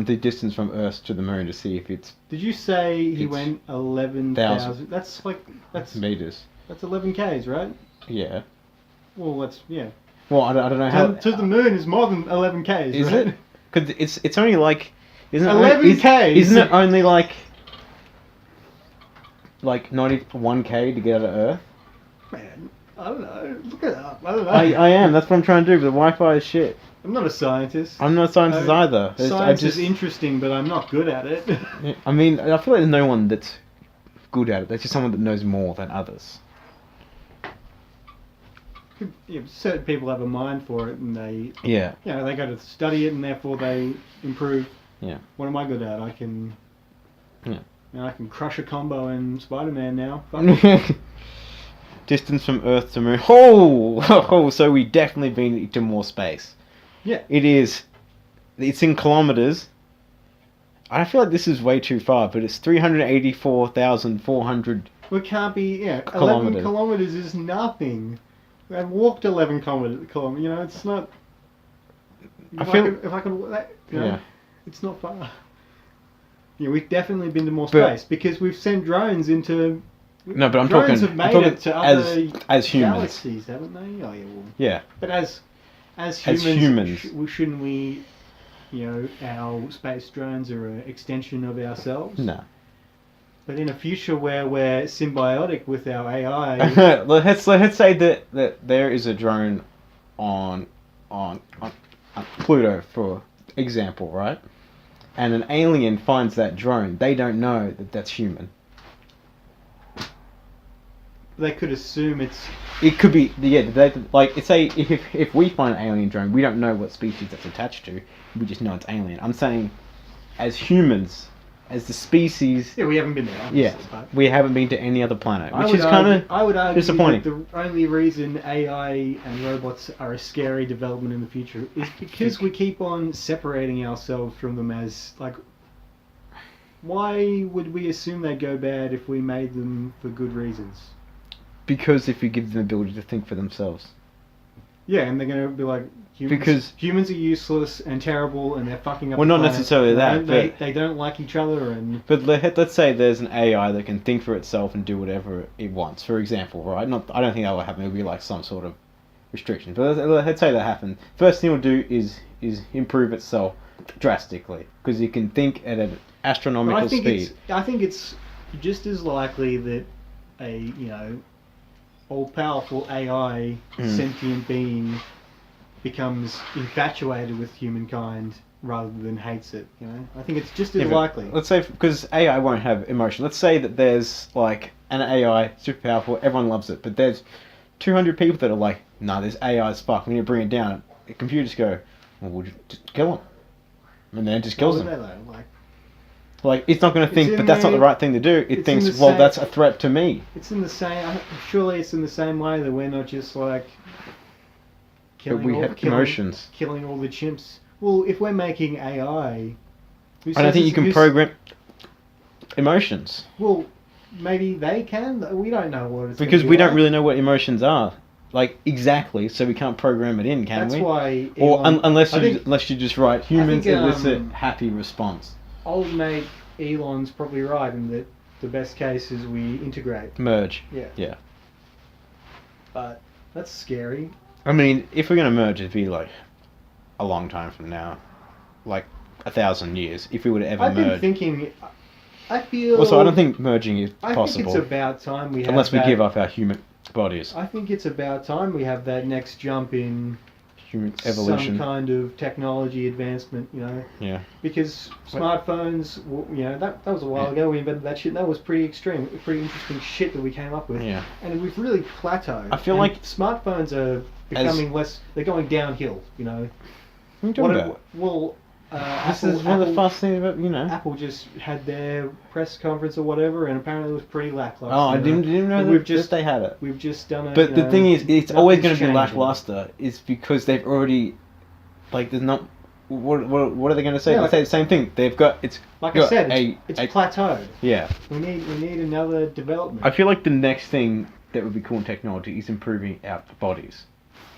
The distance from Earth to the moon to see if it's... Did you say he went 11,000? That's meters. That's 11 k's, right? Yeah. Well, yeah. Well, I don't know how... To the moon is more than 11 k's, is right? it? Because it's only like... Isn't 11 k's? Isn't it only like 91k to get out of Earth? Man, I don't know. Look it up. I don't know. I am. That's what I'm trying to do, but the Wi-Fi is shit. I'm not a scientist. I'm not a scientist either. Science is interesting, but I'm not good at it. I mean, I feel like there's no one that's good at it. They're just someone that knows more than others. Yeah, certain people have a mind for it, and they Yeah. they go to study it, and therefore they improve. Yeah. What am I good at? I can. Yeah. I can crush a combo in Spider-Man now. Fuck. Distance from Earth to Moon. Oh, so we definitely been into more space. Yeah. It is. It's in kilometers. I feel like this is way too far, but it's 384,400. Well, it can't be. Yeah, Kilometers. 11 kilometers is nothing. I've walked 11 kilometers. You know, it's not. If I could, it's not far. Yeah, we've definitely been to more space because we've sent drones into. No, but I'm drones talking. have made it to other as humans. galaxies, haven't they? Oh, yeah. Well, yeah. But as humans, shouldn't we? Our space drones are an extension of ourselves. No. But in a future where we're symbiotic with our AI, let's say that there is a drone on Pluto, for example, right? And an alien finds that drone. They don't know that that's human. they could assume it's. It could be, yeah. Say if we find an alien drone, we don't know what species that's attached to. We just know it's alien. I'm saying, as humans, as the species. Yeah, we haven't been there. Yeah, we haven't been to any other planet, which is kind of I would argue disappointing. that the only reason AI and robots are a scary development in the future is because we keep on separating ourselves from them as like. Why would we assume they'd go bad if we made them for good reasons? Because if you give them the ability to think for themselves. Yeah, and they're going to be like, humans are useless and terrible and they're fucking up. Well, not necessarily that. They don't like each other and. But let's say there's an AI that can think for itself and do whatever it wants. For example, right? I don't think that will happen. It'll be like some sort of restriction. But let's say that happened. First thing it'll do is improve itself drastically because it can think at an astronomical speed. I think it's just as likely that a all-powerful AI sentient being becomes infatuated with humankind rather than hates it. I think it's just as likely. Let's say because AI won't have emotion. Let's say that there's like an AI super powerful, everyone loves it, but there's 200 people that are like, nah, this AI is fucked. We need to bring it down. The computers go, well, we'll just kill him, and then it just kills them. Like, it's not going to think, but that's not the right thing to do. It thinks, well, that's a threat to me. It's in the same... Surely it's in the same way that we're not just, like... emotions. Killing all the chimps. Well, if we're making AI... I don't think you can program emotions. Well, maybe they can. We don't know what it's because we don't really know what emotions are. Like, exactly, so we can't program it in, can we? That's why... unless you just write, humans elicit happy response. Old mate Elon's probably right in that the best case is we integrate. Merge. Yeah. But that's scary. I mean, if we're going to merge, it'd be like a long time from now. Like 1,000 years, if we would ever merge. I've been thinking... I feel... Also, I don't think merging is possible. I think it's about time we have unless we give up our human bodies. I think it's about time we have that next jump in... human evolution. Some kind of technology advancement, Yeah. Because smartphones, that was a while ago. We invented that shit. That was pretty extreme, pretty interesting shit that we came up with. Yeah. And we've really plateaued. I feel like smartphones are becoming less. They're going downhill. What are you talking about? Well, this is one of the fast things about Apple just had their press conference or whatever, and apparently it was pretty lackluster. Oh, I didn't know that they had it. We've just done it. But the thing is, it's always going to be lackluster. Is because they've already, like, there's not. What are they going to say? Yeah, they say the same thing. They've got it's. Like I said, it's plateaued. Yeah. We need another development. I feel like the next thing that would be cool in technology is improving our bodies.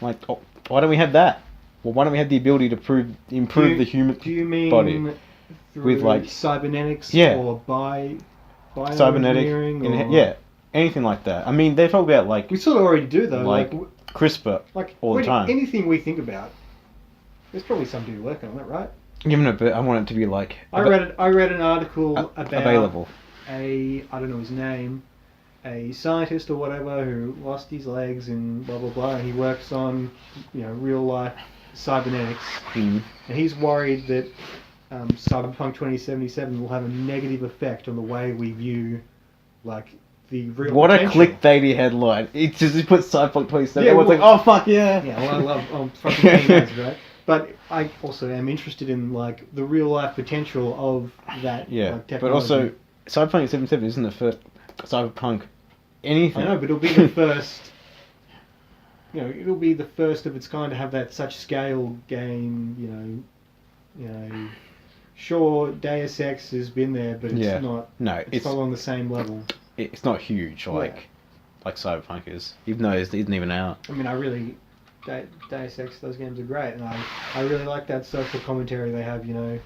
Like, why don't we have that? Well, why don't we have the ability to improve the human body? Do you mean through with like cybernetics or cybernetics? Yeah, anything like that. I mean, they talk about like we sort of already do though, like CRISPR, all the time. Anything we think about, there's probably some dude working on it, right? Yeah, no, but I want it to be like. I read an article about available. I don't know his name, a scientist or whatever who lost his legs and blah blah blah, and he works on real life cybernetics, and he's worried that Cyberpunk 2077 will have a negative effect on the way we view like the real. What potential. a clickbaity headline! It just put Cyberpunk 27. Yeah, Everyone's well- like, oh fuck yeah! Yeah, well, I love fucking games, right? But I also am interested in like the real life potential of that. Yeah, like, but technology. also Cyberpunk 77 isn't the first Cyberpunk anything. I know, but it'll be the first. You know, it'll be the first of its kind to have that such scale game. You know. Sure, Deus Ex has been there, but it's not. No, It's not on the same level. It's not huge like Cyberpunk is, even though it isn't even out. I mean, Deus Ex, those games are great, and I really like that social commentary they have. We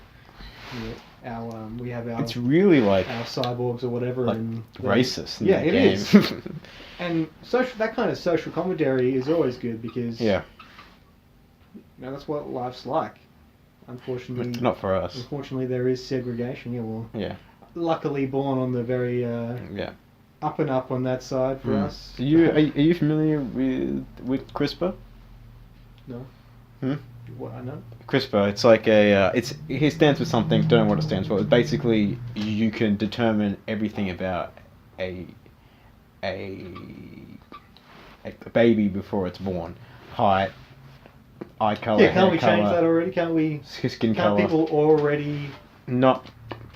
have our. It's really like our cyborgs or whatever, like and racist. In yeah, that it game. is. And that kind of social commentary is always good because that's what life's like. Unfortunately, not for us. Unfortunately, there is segregation. Yeah. Luckily, born on the very up and up on that side for us. Are you familiar with CRISPR? No. What I know? CRISPR. It's like it stands for something. Don't know what it stands for. It's basically you can determine everything about a baby before it's born. Height, eye color, Yeah, can't we hair change color, that already? Can't we? skin Can't color. people already? Not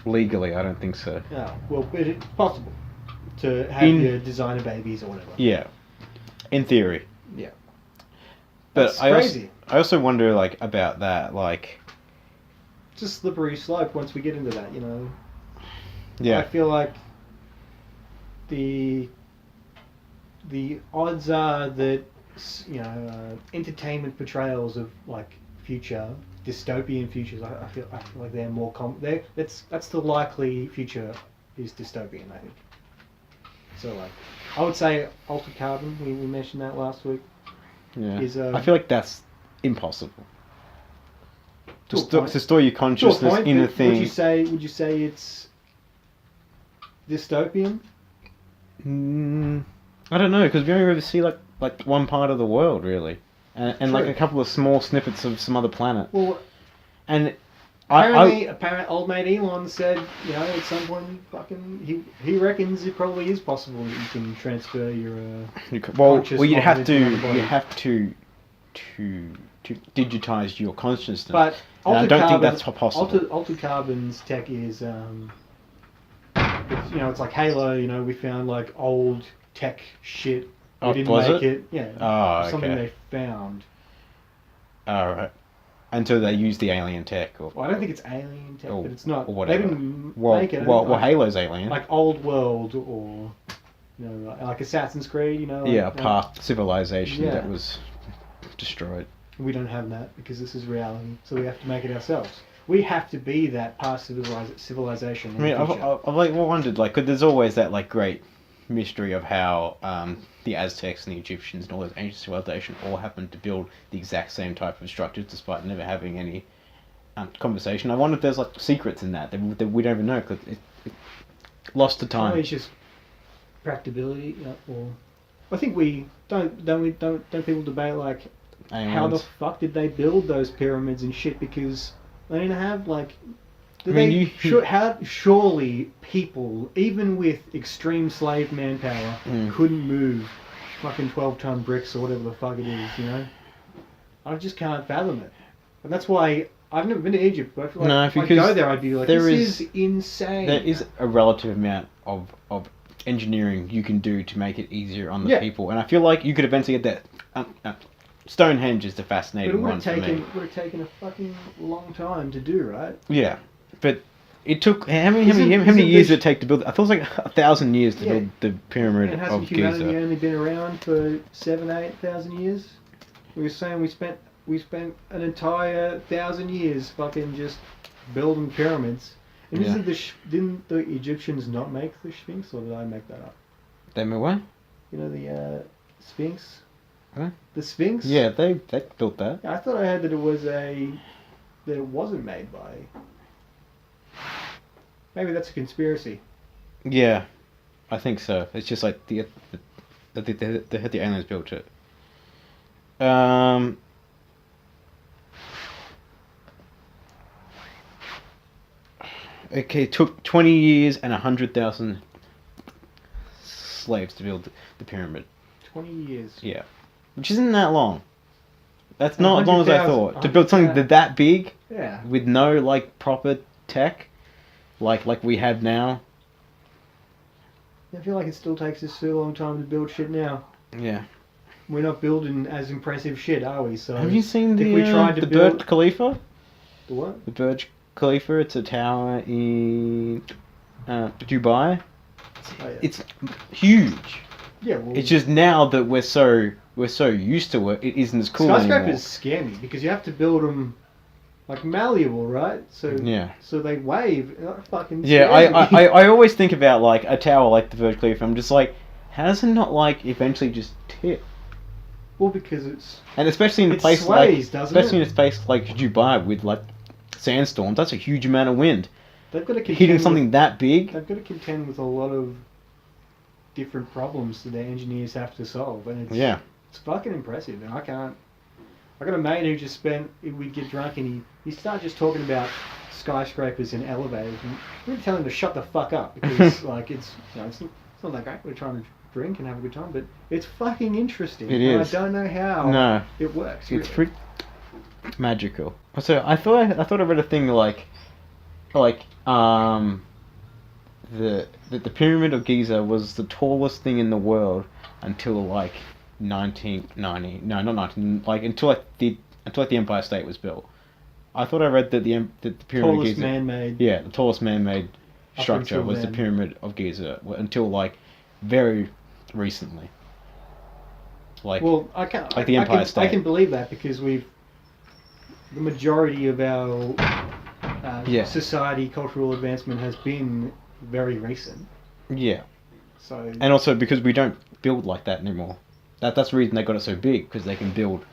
legally, I don't think so. Yeah, well, it's possible to have your designer babies or whatever. Yeah, in theory. Yeah. But That's crazy. I also wonder like about that, like. It's a slippery slope once we get into that, Yeah. I feel like the odds are that entertainment portrayals of like future dystopian futures. I feel like they're more that's the likely future is dystopian. I think. So like, I would say Altered Carbon. We mentioned that last week. Yeah. I feel like that's impossible. To store your consciousness in a thing. Would you say it's dystopian? I don't know, because we only ever see like one part of the world really, and like a couple of small snippets of some other planet. Well, and apparently old mate Elon said, at some point, he reckons it probably is possible that you can transfer your you'd have to digitize your consciousness. But I don't think that's possible. Altered Carbon's tech is it's like Halo. We found like old tech shit. We didn't make it. Yeah. Oh, okay. Something they found. All right. Until they use the alien tech, or I don't think it's alien tech, but it's not. Or whatever. They didn't make it. Halo's alien. Like old world, or like Assassin's Creed. Past civilization that was destroyed. We don't have that because this is reality, so we have to make it ourselves. We have to be that past civilization. I've wondered, because there's always that great mystery of how the Aztecs and the Egyptians and all those ancient civilizations all happened to build the exact same type of structures despite never having any conversation. I wonder if there's secrets in that we don't even know because it lost to time. It's just practicability, or I think we don't people debate aliens. How the fuck did they build those pyramids and shit? Because they didn't have surely people, even with extreme slave manpower, couldn't move fucking 12-ton bricks or whatever the fuck it is, I just can't fathom it. And that's why I've never been to Egypt, but I feel like if I go there, I'd be like, this is insane. There is a relative amount of engineering you can do to make it easier on the people, and I feel like you could eventually get that. Stonehenge is the fascinating one for me. It would have taken a fucking long time to do, right? Yeah, but it took how many years did it take to build? I thought it was like 1,000 years to build the pyramid and of Giza. Hasn't humanity only been around for 7,000-8,000 years? We were saying we spent an entire 1,000 years fucking just building pyramids. And didn't the Egyptians not make the Sphinx, or did I make that up? They made what? The Sphinx. Huh? The Sphinx? Yeah, they built that. I thought I heard that it wasn't made by. Maybe that's a conspiracy. Yeah, I think so. It's just like the aliens built it. Okay, it took 20 years and 100,000 slaves to build the pyramid. 20 years. Yeah. Which isn't that long. That's not as long as I thought. To build something 100,000 that big, Yeah. with no, like, proper tech, like we have now. I feel like it still takes us so long time to build shit now. Yeah. We're not building as impressive shit, are we? So Have you seen if we tried to build Burj Khalifa? the what? The Burj Khalifa, it's a tower in Dubai. Oh, yeah. It's huge. Yeah, well, It's just now that we're so used to it, it isn't as cool anymore. skyscrapers scare me because you have to build them like malleable, right? So Yeah. so they wave. That fucking Yeah, scares me. I always think about like a tower like the Burj Khalifa. I'm just like, how does it not like eventually just tip? Well, because And especially in a it place sways, like, doesn't especially it? in a place like Dubai with like sandstorms, that's a huge amount of wind. They've got to contend Hitting something that With, big. they've got to contend with a lot of different problems that their engineers have to solve, and it's fucking impressive. And I got a mate who just spent. We'd get drunk and he started just talking about skyscrapers and elevators, and we'd tell him to shut the fuck up because like it's not that great. We're trying to drink and have a good time, but it's fucking interesting. It and is. I don't know how No, it works. it's really. pretty magical. So I thought I read a thing like the pyramid of Giza was the tallest thing in the world until like 1990. No, not 19. Like until the Empire State was built. I thought I read that the pyramid Tallest of Giza. man-made. Yeah, the tallest man-made Up structure until was the then. pyramid of Giza until like very recently. Like Well, I can like the Empire State. I can believe that because the majority of our society cultural advancement has been very recent. Yeah. So And also because we don't build like that anymore. That's the reason they got it so big, because they can build,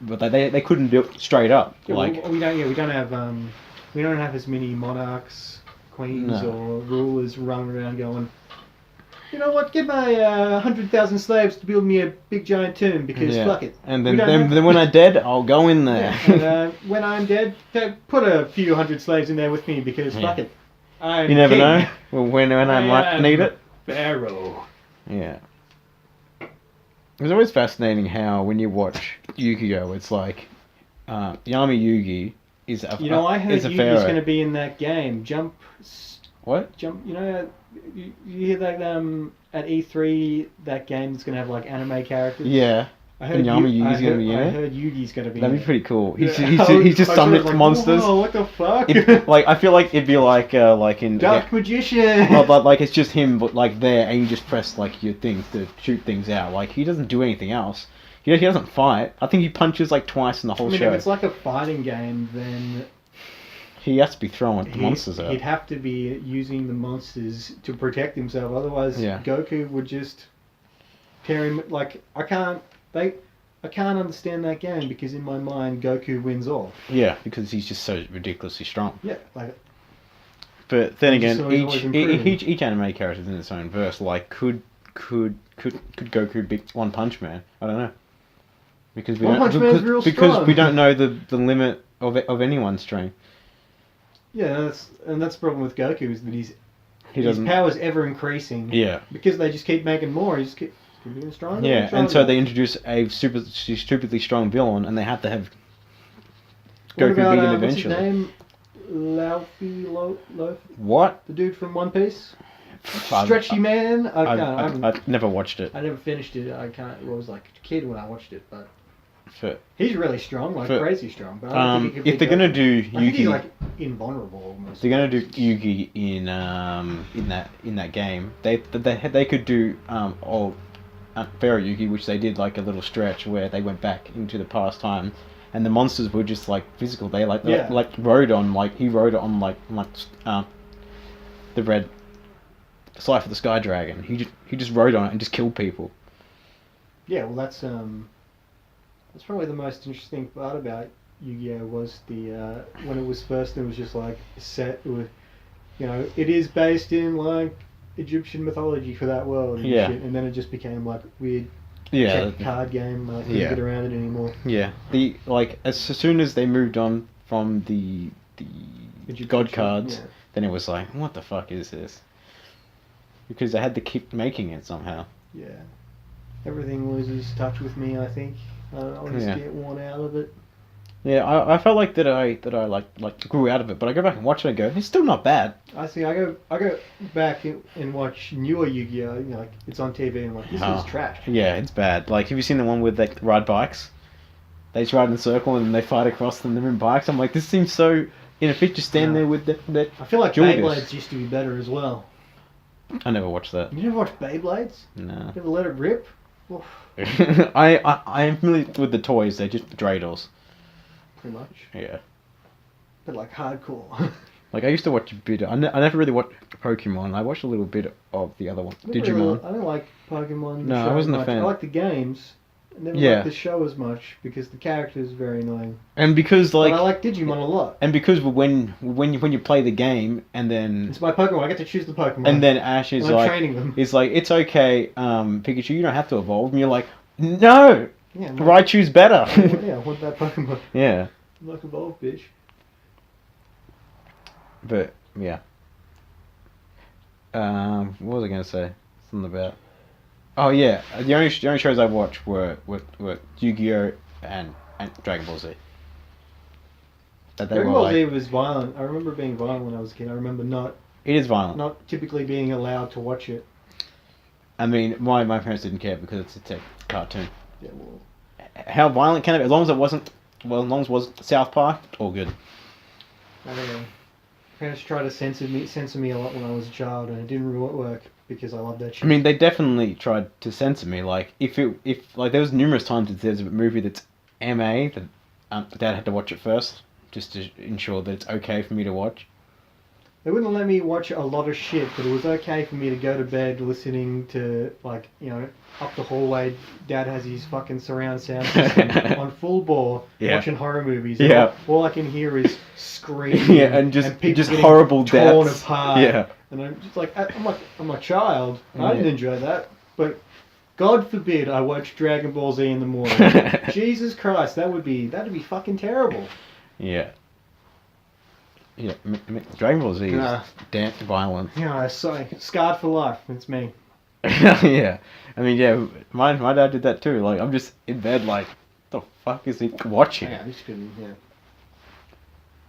but they couldn't build straight up. yeah, like we don't have as many monarchs, queens, No. or rulers running around going, you know what? Get my 100,000 slaves to build me a big giant tomb because fuck it. And We don't have- then when I'm dead, I'll go in there. Yeah, and, when I'm dead, put a few hundred slaves in there with me because fuck it. I'm You never king. know. Well, when I might am need it. Pharaoh. Yeah. It was always fascinating how when you watch Yu-Gi-Oh, it's like Yami Yugi is a You know, I heard is a Yugi's pharaoh. going to be in that game. What? Jump. You know, you hear that at E3 that game that's going to have like anime characters. Yeah. I heard And Yami Yugi's going to be in I it. heard Yugi's going to be. That'd in be pretty cool. He's Yeah. he's just I was summoning like, monsters. Whoa, what the fuck? Like I feel like it'd be like in Dark magician. like it's just him, but like there, and you just press like your thing to shoot things out. Like he doesn't do anything else. He doesn't fight. I think he punches like twice in the whole I mean, show. if it's like a fighting game, then He has to be throwing the monsters out. he'd have to be using the monsters to protect himself. Otherwise, Yeah. Goku would just tear him. Like I can't understand that game because in my mind, Goku wins all. Yeah, because he's just so ridiculously strong. Yeah, like But then He's again, always improving. each anime character is in its own verse. Like, could Goku beat One Punch Man? I don't know. Because we One don't Punch Man's real strong. we don't know the limit of anyone's strength. yeah, that's the problem with Goku is that He his doesn't. power's ever increasing. Yeah. Because they just keep making more. He just keep getting stronger. Yeah, and so stronger. they introduce a stupidly strong villain, and they have to have What Goku about, beat him what's his eventually. name? Loaf, What? the dude from One Piece. I've- Stretchy man. I can't. I've never watched it. I never finished it. I can't. I was like a kid when I watched it, but But, he's really strong, like crazy strong. But I don't think he could if beat they're gonna Goku. do I think he's Yugi, like invulnerable almost. if they're gonna do Yugi in that game, they could do Pharaoh Yugi, which they did like a little stretch where they went back into the past time, and the monsters were just like physical. They rode on the red Cypher the Sky Dragon. He just rode on it and just killed people. Yeah, well, that's probably the most interesting part about Yu-Gi-Oh was the when it was first. It was just like set with, it is based in like Egyptian mythology for that world. And Yeah. shit, and then it just became like weird Yeah, check card game. Like couldn't Yeah. get around it anymore. yeah. As soon as they moved on from the Egyptian god shit, cards, yeah. then it was like, what the fuck is this? Because they had to keep making it somehow. Yeah. Everything loses touch with me, I think. I just get worn out of it. Yeah, I felt like that I grew out of it, but I go back and watch it and go, it's still not bad. I see. I go back and watch newer Yu-Gi-Oh. You know, like it's on TV and I'm like, this is trash. Yeah, it's bad. Like, have you seen the one where they ride bikes? They just ride in a circle and they fight across them. They're in bikes. I'm like, this seems so inefficient. Just stand there with that. I feel like Beyblades used to be better as well. I never watched that. You never watched Beyblades? No. You ever let it rip? I am familiar with the toys. They're just dreidels. Pretty much. Yeah. But like hardcore. Like, I used to watch a bit. I never really watched Pokemon. I watched a little bit of the other one, Digimon. I don't like Pokemon. No, I wasn't a fan. I like the games. I never liked the show as much because the character is very annoying. And because like, but I like Digimon a lot. And because when you play the game and then it's my Pokemon, I get to choose the Pokemon. And then Ash is like, training them. It's like, it's okay, Pikachu, you don't have to evolve. And you're like, no, Raichu's better. Yeah, I want that Pokemon. Yeah. I'm like evolve, bitch. But yeah. What was I gonna say? Something about. Oh yeah, the only shows I watched were Yu-Gi-Oh and Dragon Ball Z. Dragon Ball Z was violent. I remember being violent when I was a kid. I remember not. It is violent. Not typically being allowed to watch it. I mean, my parents didn't care because it's a cartoon. Yeah, well. How violent can it be? As long as it wasn't. Well, as long as it was South Park, all good. I don't know. Parents tried to censor me a lot when I was a child, and it didn't really work because I loved that shit. I mean, they definitely tried to censor me. Like, if there was numerous times that there's a movie that's MA that Dad had to watch it first just to ensure that it's okay for me to watch. They wouldn't let me watch a lot of shit, but it was okay for me to go to bed listening to, like, you know, up the hallway, Dad has his fucking surround sound system on full bore, watching horror movies. Yeah. All I can hear is screaming. Yeah, and just horrible torn deaths. apart. Yeah. And I'm just like, I'm a child. I didn't enjoy that, but God forbid I watch Dragon Ball Z in the morning. Jesus Christ, that'd be fucking terrible. Yeah. Yeah, Dragon Ball Z is damn violent. Yeah, so scarred for life. It's me. Yeah, I mean, yeah, my dad did that too. Like, I'm just in bed, like, what the fuck is he watching? Yeah, I just couldn't. Yeah.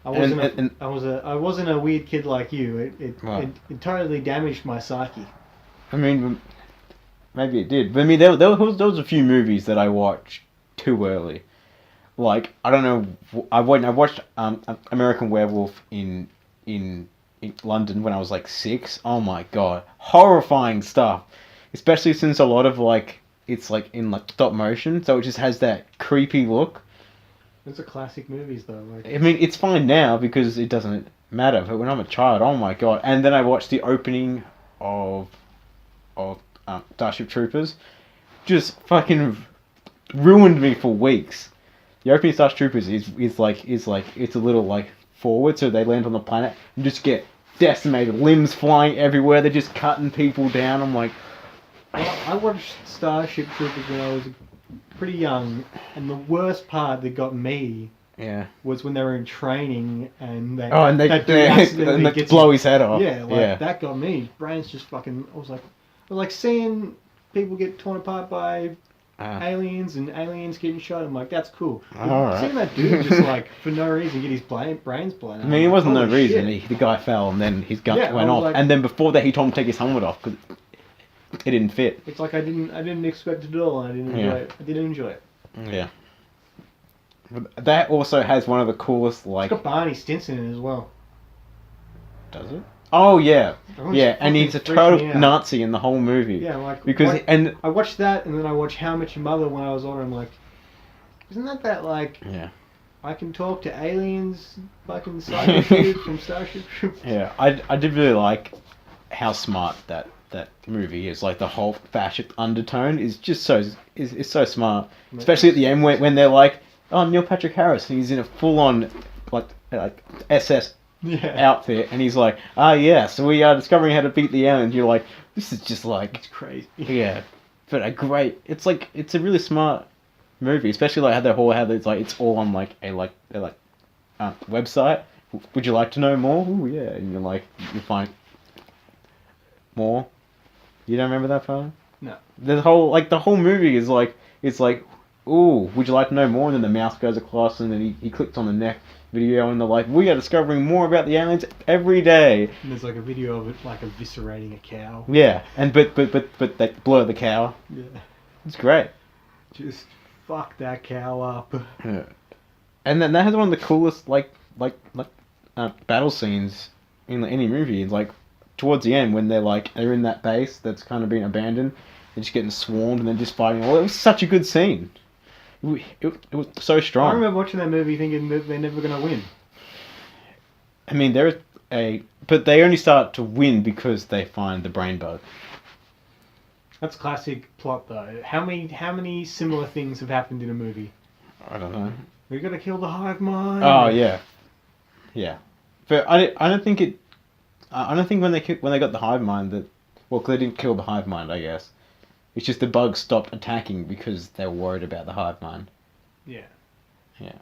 I wasn't a weird kid like you. It totally damaged my psyche. I mean, maybe it did. But I mean, there was a few movies that I watched too early. Like, I don't know. I watched American Werewolf in London when I was like 6. Oh my god, horrifying stuff. Especially since a lot of it's like in like stop motion, so it just has that creepy look. Those are classic movies though. I mean, it's fine now because it doesn't matter. But when I'm a child, oh my god! And then I watched the opening of Starship Troopers. Just fucking ruined me for weeks. The opening of Starship Troopers is like it's a little like forward, so they land on the planet and just get decimated, limbs flying everywhere. They're just cutting people down. I'm like, well, I watched Starship Troopers when I was pretty young, and the worst part that got me was when they were in training and they blow his head off. Yeah, that got me. Brains just fucking. I was like seeing people get torn apart by aliens and aliens getting shot. I'm like, that's cool. Seeing that dude just like for no reason get his brains blown out. I mean, it wasn't no reason. The guy fell and then his gun went off, and then before that he told him to take his helmet off because it didn't fit. It's like I didn't expect it at all. And I didn't enjoy it. I didn't enjoy it. Yeah. But that also has one of the coolest It's got Barney Stinson in it as well. Does it? Oh yeah, and he's a total Nazi in the whole movie. Yeah, because I watched that, and then I watched How I Met Your Mother when I was older. I'm like, isn't that like? Yeah. I can talk to aliens, fucking psycho dude from Starship Troopers. Yeah, I did really like how smart that movie is. Like the whole fascist undertone is just so smart, especially at the end when they're like, oh, Neil Patrick Harris, he's in a full on like SS. Outfit, and he's like, so we are discovering how to beat the aliens. You're like, this is just like, it's crazy. Yeah, but it's a really smart movie, especially like how it's like it's all on like a website. Would you like to know more? Ooh, yeah, and you're like, you find more. You don't remember that part? No. The whole movie is like, it's like, ooh, would you like to know more? And then the mouse goes across, and then he clicks on the next video, and they're like, we are discovering more about the aliens every day. And there's like a video of it like eviscerating a cow. Yeah, and but they blur the cow. Yeah. It's great. Just fuck that cow up. Yeah. And then that has one of the coolest battle scenes in any movie. It's like towards the end when they're in that base that's kind of been abandoned, they're just getting swarmed and then just fighting. Well, it was such a good scene. It was so strong. I remember watching that movie thinking that they're never gonna win. I mean, but they only start to win because they find the brain bug. That's classic plot though. How many similar things have happened in a movie? I don't know. We gotta kill the hive mind. Oh yeah, yeah. But I don't think it. I don't think when they got the hive mind that, well, 'cause they didn't kill the hive mind, I guess. It's just the bugs stopped attacking because they were worried about the hive mind. Yeah. Yeah.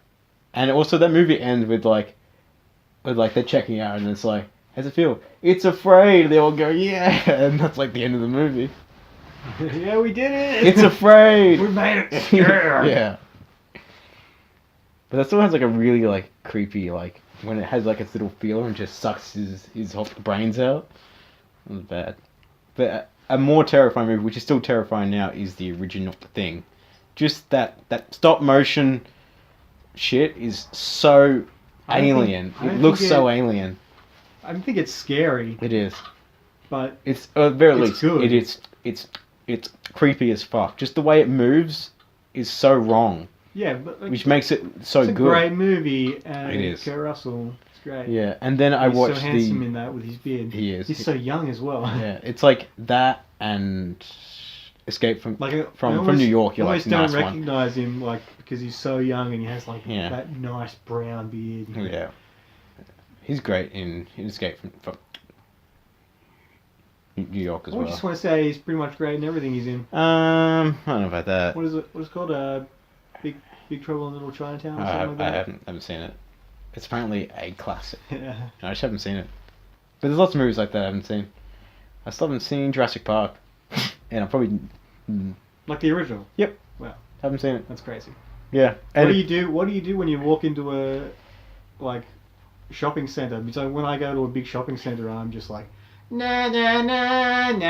And also that movie ends with they're checking out and it's like, how's it feel? It's afraid. They all go, yeah, and that's like the end of the movie. Yeah, we did it. It's afraid. We made it scared. Yeah. But that still has like a really like creepy like when it has like its little feeler and just sucks his brains out. It was bad. But a more terrifying movie, which is still terrifying now, is the original Thing. Just that stop motion shit is so alien. It looks so alien. I don't think it's scary. It is. But it's at the very it's least good. It is. It's creepy as fuck. Just the way it moves is so wrong. Yeah, but which makes it so it's good. It's a great movie. And it is. Kurt Russell. It's great. Yeah, and then I watched He's so handsome in that with his beard. He is. He's so young as well. Yeah, it's like that and Escape from New York. You're like, nice one. I almost don't recognize him like because he's so young and he has like that nice brown beard. Yeah, he's great in Escape from New York as well. I just want to say he's pretty much great in everything he's in. I don't know about that. What is it? What is it called? Big Trouble in Little Chinatown or something like that? I haven't seen it. It's apparently a classic. Yeah. I just haven't seen it. But there's lots of movies like that I haven't seen. I still haven't seen Jurassic Park. And I'm probably... Like the original? Yep. Wow. Haven't seen it. That's crazy. Yeah. And what do you do when you walk into a shopping centre? So when I go to a big shopping centre, I'm just like, na na na na na,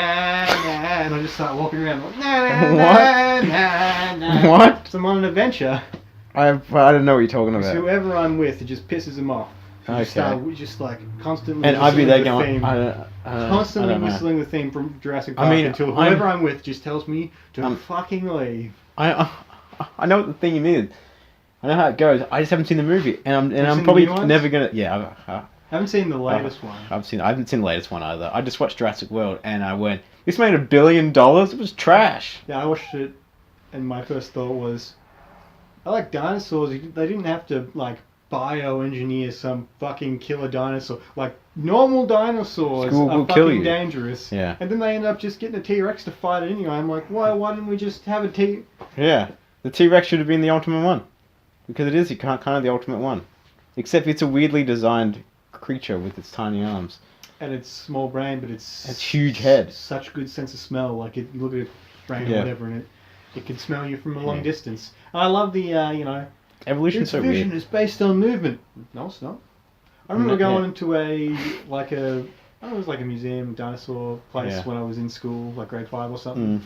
and I just start walking around like, na na na na. What? So I'm on an adventure. I don't know what you're talking about. Whoever I'm with, it just pisses them off. So we just like constantly. And I'd be there going. Constantly whistling the theme from Jurassic Park until whoever I'm with just tells me to fucking leave. I know what the theme is. I know how it goes. I just haven't seen the movie, and I'm probably never gonna. Yeah, I haven't seen the latest one. I haven't seen the latest one either. I just watched Jurassic World, and I went, "This made $1 billion. It was trash." Yeah, I watched it, and my first thought was, I like dinosaurs. They didn't have to like bioengineer some fucking killer dinosaur. Like normal dinosaurs are fucking dangerous. Yeah. And then they end up just getting a T-Rex to fight it anyway. I'm like, why didn't we just have a T? Yeah, the T-Rex should have been the ultimate one, because it is kind of the ultimate one, except it's a weirdly designed creature with its tiny arms. And its small brain, but it's huge head. Such good sense of smell. Like you look at its brain or whatever, and it can smell you from a long distance. And I love the evolution's so weird. Its vision is based on movement. No, it's not. I remember going into it was like a museum dinosaur place when I was in school, like grade 5 or something.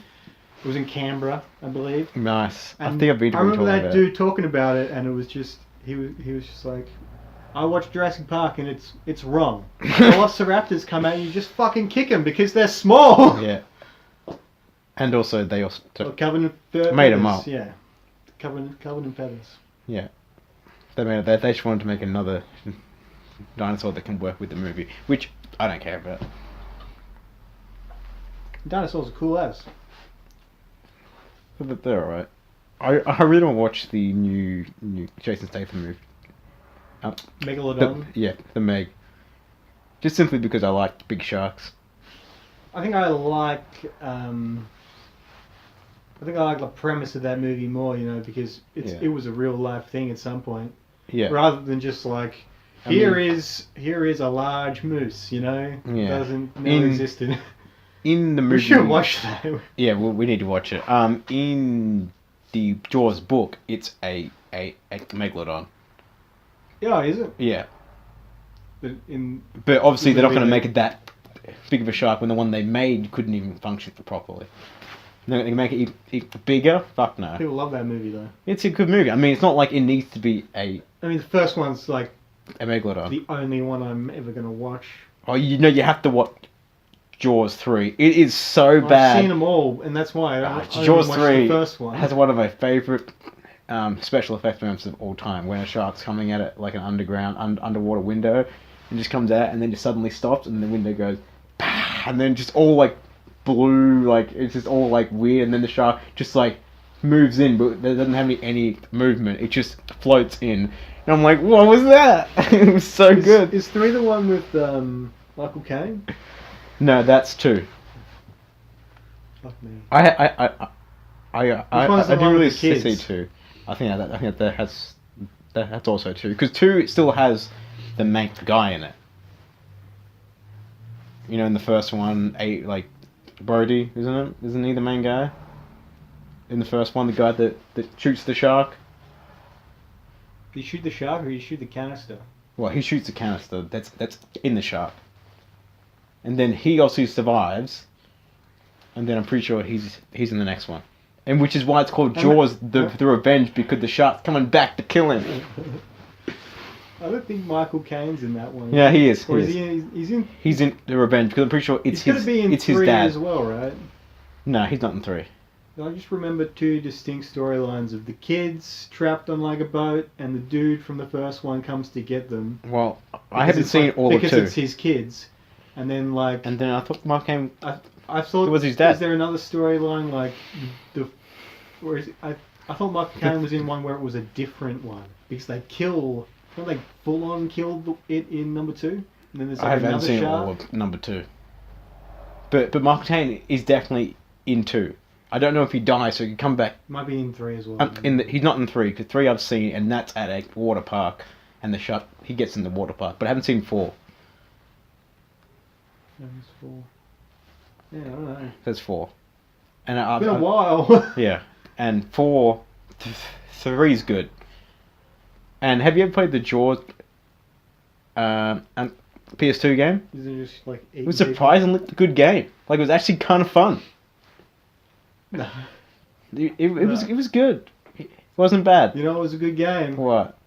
It was in Canberra, I believe. Nice. And I think I've been. I remember that dude talking about it, and it was just he was just like, I watched Jurassic Park, and it's wrong. Velociraptors come out, and you just fucking kick them because they're small. Yeah. And also they also covered in feathers. Made them up. Yeah. Covered in feathers. Yeah. They just wanted to make another dinosaur that can work with the movie, which I don't care about. Dinosaurs are cool as. But they're alright. I really want to watch the new Jason Statham movie. Megalodon? The Meg. Just simply because I like big sharks. I think I like the premise of that movie more, because it was a real life thing at some point. Yeah. Rather than just like, here is a large moose, Yeah. Never existed. in the movie... We should watch that. Yeah, we need to watch it. In the Jaws book, it's a megalodon. Yeah, is it? Yeah. But obviously they're not going to make it that big of a shark when the one they made couldn't even function properly. They can make it even bigger? Fuck no. People love that movie though. It's a good movie. I mean, it's not like it needs to be a the first one's like a megalodon. The only one I'm ever going to watch. Oh, you have to watch Jaws 3. It is so bad. I've seen them all, and that's why I Jaws 3 the first one. has one of my favourite special effects moments of all time, when a shark's coming at it like an underwater window, and just comes out, and then just suddenly stops, and the window goes, bah, and then just all like blue, like it's just all like weird, and then the shark just like moves in, but it doesn't have any movement. It just floats in, and I'm like, what was that? It was so good. Is 3 the one with Michael Caine? No, that's 2. Fuck me. I didn't really see 2. I think that's also 2, because 2 still has the main guy in it. You know, in the first one, Brody, isn't it? Isn't he the main guy? In the first one, the guy that shoots the shark. Do you shoot the shark or you shoot the canister? Well, he shoots the canister. That's in the shark. And then he also survives. And then I'm pretty sure he's in the next one. And which is why it's called Jaws the Revenge, because the shark's coming back to kill him. I don't think Michael Caine's in that one. Yeah, he is. Or he's in. He's in the Revenge, because I'm pretty sure it's his dad as well, right? No, he's not in 3. I just remember 2 distinct storylines of the kids trapped on like a boat, and the dude from the first one comes to get them. Well, I haven't seen all of 2. Because it's his kids. And then like... And then I thought Mark came... I thought... It was his dad. Is there another storyline like... I thought Michael Caine was in one where it was a different one. Because they kill... Don't they full on kill it in number 2? And then there's I haven't seen all of number 2. But Michael Caine is definitely in 2. I don't know if he dies, so he can come back. Might be in 3 as well. He's not in 3, because 3 I've seen, and that's at a water park, and the shark, he gets in the water park. But I haven't seen 4. There's 4. Yeah, I don't know. There's 4. And it's been a while. Yeah, and 3's good. And have you ever played the Jaws PS2 game? Is it just like it was a surprisingly good game. Like, it was actually kind of fun. No. It was good. It wasn't bad. You know, it was a good game. What?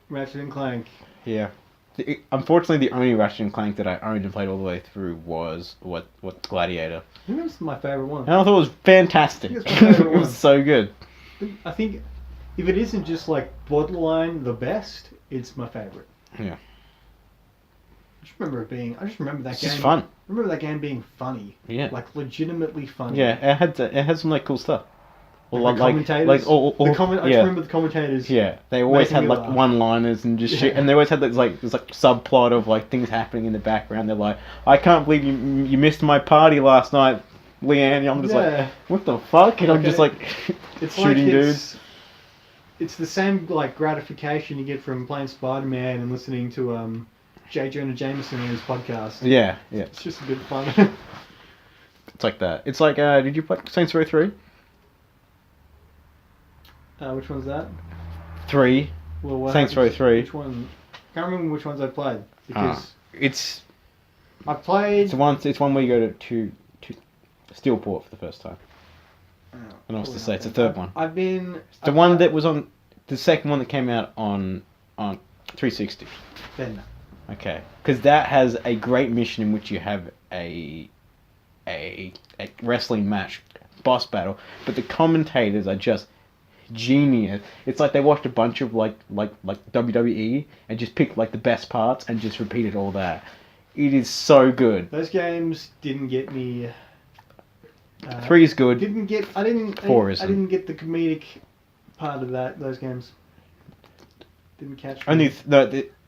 Ratchet and Clank. Yeah. Unfortunately, the only Ratchet and Clank that I owned and played all the way through was what Gladiator. I think that's my favourite one. And I thought it was fantastic. I think it's my favourite one. It was so good. I think if it isn't just like borderline the best, it's my favourite. Yeah. I just remember that It's game. just fun. I remember that game being funny. Yeah. Like legitimately funny. Yeah, it had some like cool stuff. Or the commentators. I just remember the commentators. Yeah, they always had me like laugh. one-liners and just shit, and they always had this like subplot of like things happening in the background. They're like, I can't believe you missed my party last night, Leanne. And I'm just like, what the fuck? And I'm just like it's shooting dudes. It's the same like gratification you get from playing Spider-Man and listening to J. Jonah Jameson on his podcast. Yeah. It's just a bit fun. It's like that. It's like, did you play Saints Row 3? Which one's that? 3. Well, Saints Row 3. Which one? Can't remember which ones I played because I It's played. one where you go to Steelport for the first time. And I was to say, it's the third one. I've been. It's the one that was on the second one that came out on 360. Then. Okay, because that has a great mission in which you have a wrestling match, boss battle, but the commentators are just genius. It's like they watched a bunch of like WWE and just picked like the best parts and just repeated all that. It is so good. Those games didn't get me. 3 is good. I didn't get the comedic part of those games. Didn't catch me.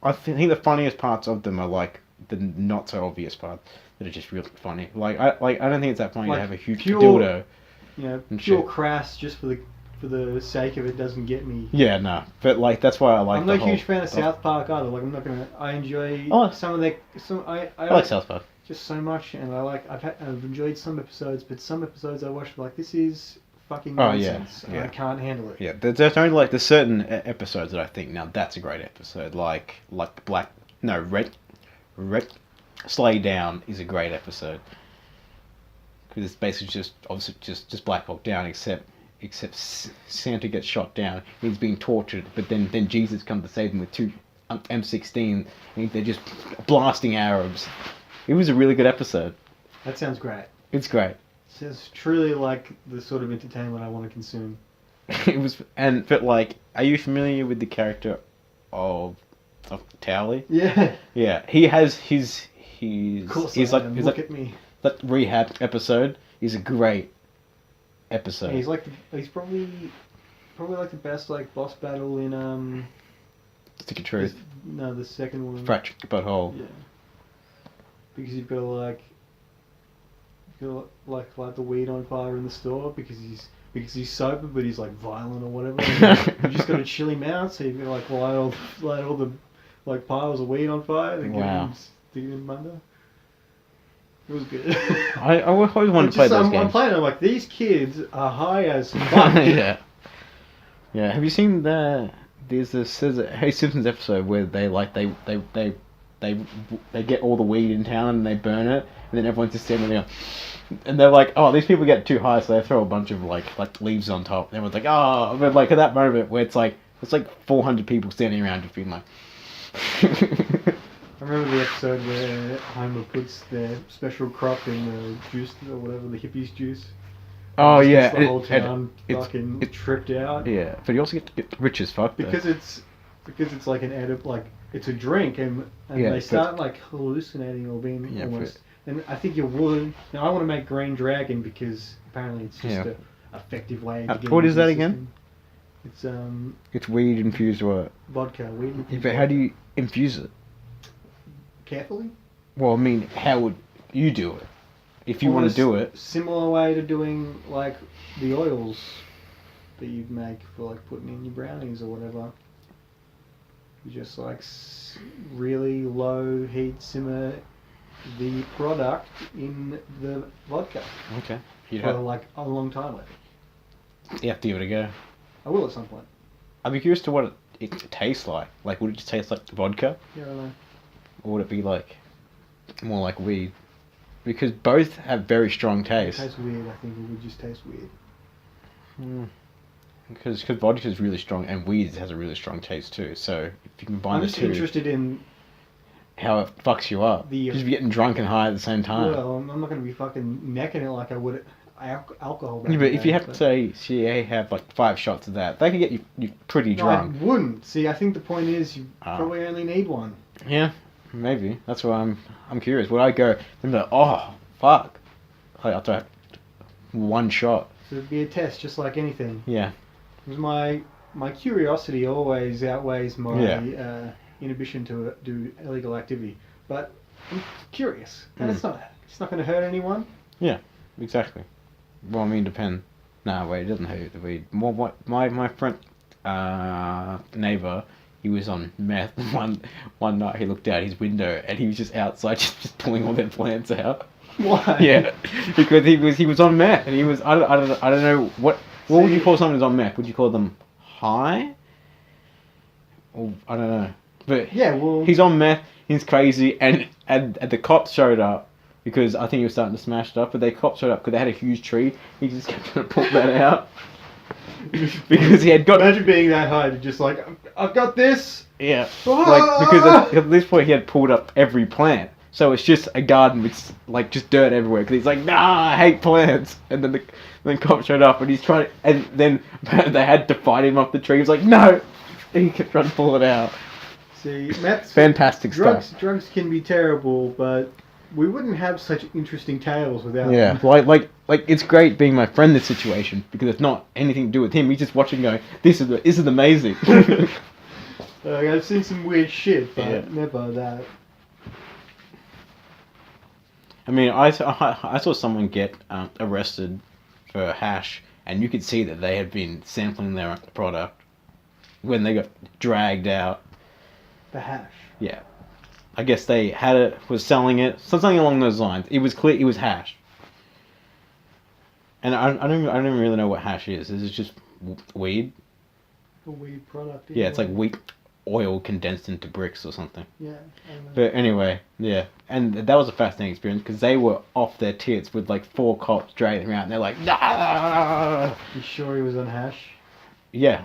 I think the funniest parts of them are like the not so obvious parts that are just really funny. Like I don't think it's that funny to have a huge dildo. Pure crass just for the sake of it doesn't get me. Yeah, no. But like that's why I like. I'm not a huge fan of South Park either. Like I'm not gonna. I enjoy some of their. I like South Park. just so much, and I've enjoyed some episodes, but some episodes I watched like this is fucking nonsense. Yeah. I can't handle it. Yeah, there's only like there's certain episodes that I think now that's a great episode. Like Red Slay Down is a great episode because it's basically just obviously just Black Hawk Down except Santa gets shot down. He's being tortured, but then Jesus comes to save him with two M16, and they're just blasting Arabs. It was a really good episode. That sounds great. It's great. Sounds truly like the sort of entertainment I want to consume. It was, but like, are you familiar with the character of Towley? Yeah. Yeah, he has his. Of course He's I like am. he's Look like at me. that rehab episode is a great episode. Yeah, he's probably like the best like boss battle in Stick of Truth. the second one. Fractured Butthole. Yeah. Because you've got to light the weed on fire in the store because he's sober but he's like violent or whatever. You just got to chill him out, so you've got to like light all the like piles of weed on fire. Wow. Stick him under. It was good. I always wanted to play those games. I'm playing. I'm like, these kids are high as fuck. Yeah. Yeah. Have you seen there's a Hey Simpsons episode where they get all the weed in town and they burn it, and then everyone's just standing there, and they're like, oh, these people get too high, so they throw a bunch of like leaves on top. And everyone's like, oh, but like at that moment where it's like 400 people standing around just being like. I remember the episode where Homer puts their special crop in the juice or whatever, the hippies juice. Oh yeah, the whole town fucking tripped out. Yeah, but you also get rich as fuck. Because it's like an it's a drink, and they start like hallucinating or being almost. And I think you would. Now I want to make Green Dragon because apparently it's just a effective way to get. What is that again? It's It's weed infused what? Vodka. Weed infused. But how do you infuse it? Carefully. Well, I mean, how would you do it? If you want to do it. Similar way to doing like the oils that you'd make for like putting in your brownies or whatever. You just like really low heat simmer the product in the vodka. Okay. For like a long time. You have to give it a go. I will at some point. I'd be curious to what it tastes like. Like, would it just taste like vodka? Yeah, I don't know. Or would it be like more like weed? Because both have very strong taste. It tastes weird. I think it would just taste weird. Because vodka is really strong and weed has a really strong taste too. So if you combine the two, I'm just interested in how it fucks you up. Just be getting drunk and high at the same time. Well, I'm not going to be fucking necking it like I would alcohol. Yeah, but if you have to say, have like 5 shots of that, they can get you pretty drunk. I wouldn't. See, I think the point is you probably only need one. Yeah, maybe. That's why I'm curious. Would I go? I'm like, oh fuck! I'll try 1 shot. So it'd be a test, just like anything. Yeah. Because my curiosity always outweighs my inhibition to do illegal activity. But I'm curious, and it's not going to hurt anyone. Yeah, exactly. Well, I mean, depend. Nah, wait, it doesn't hurt the weed. What my friend neighbor, he was on meth. One night he looked out his window and he was just outside just pulling all their plants out. Why? Yeah, because he was on meth and he was I don't know what would you call someone who's on meth? Would you call them high? Or I don't know. But yeah, well, he's on meth. He's crazy, and the cops showed up because I think he was starting to smash stuff. But the cops showed up because they had a huge tree. He just kept trying to pull that out because he had got. Imagine being that high to just like I've got this. Yeah, like because at this point he had pulled up every plant. So it's just a garden with like just dirt everywhere because he's like, nah, I hate plants. And then the cop showed up and he's trying, and then they had to fight him off the tree. He was like, no, and he kept trying to pull it out. See, meth's fantastic stuff. Drugs can be terrible, but we wouldn't have such interesting tales without. Yeah, them. like it's great being my friend in this situation because it's not anything to do with him. He's just watching, going, this is amazing. I've seen some weird shit, but never that. I mean, I saw someone get arrested for hash, and you could see that they had been sampling their product when they got dragged out. The hash. Yeah. I guess they had it, was selling it, something along those lines. It was clear, it was hash. And I don't really know what hash is. Is it just weed? A weed product. Yeah, it's like wheat oil condensed into bricks or something. Yeah. But anyway, yeah. And that was a fascinating experience because they were off their tits with like 4 cops dragging them out and they're like, nah! You sure he was on hash? Yeah.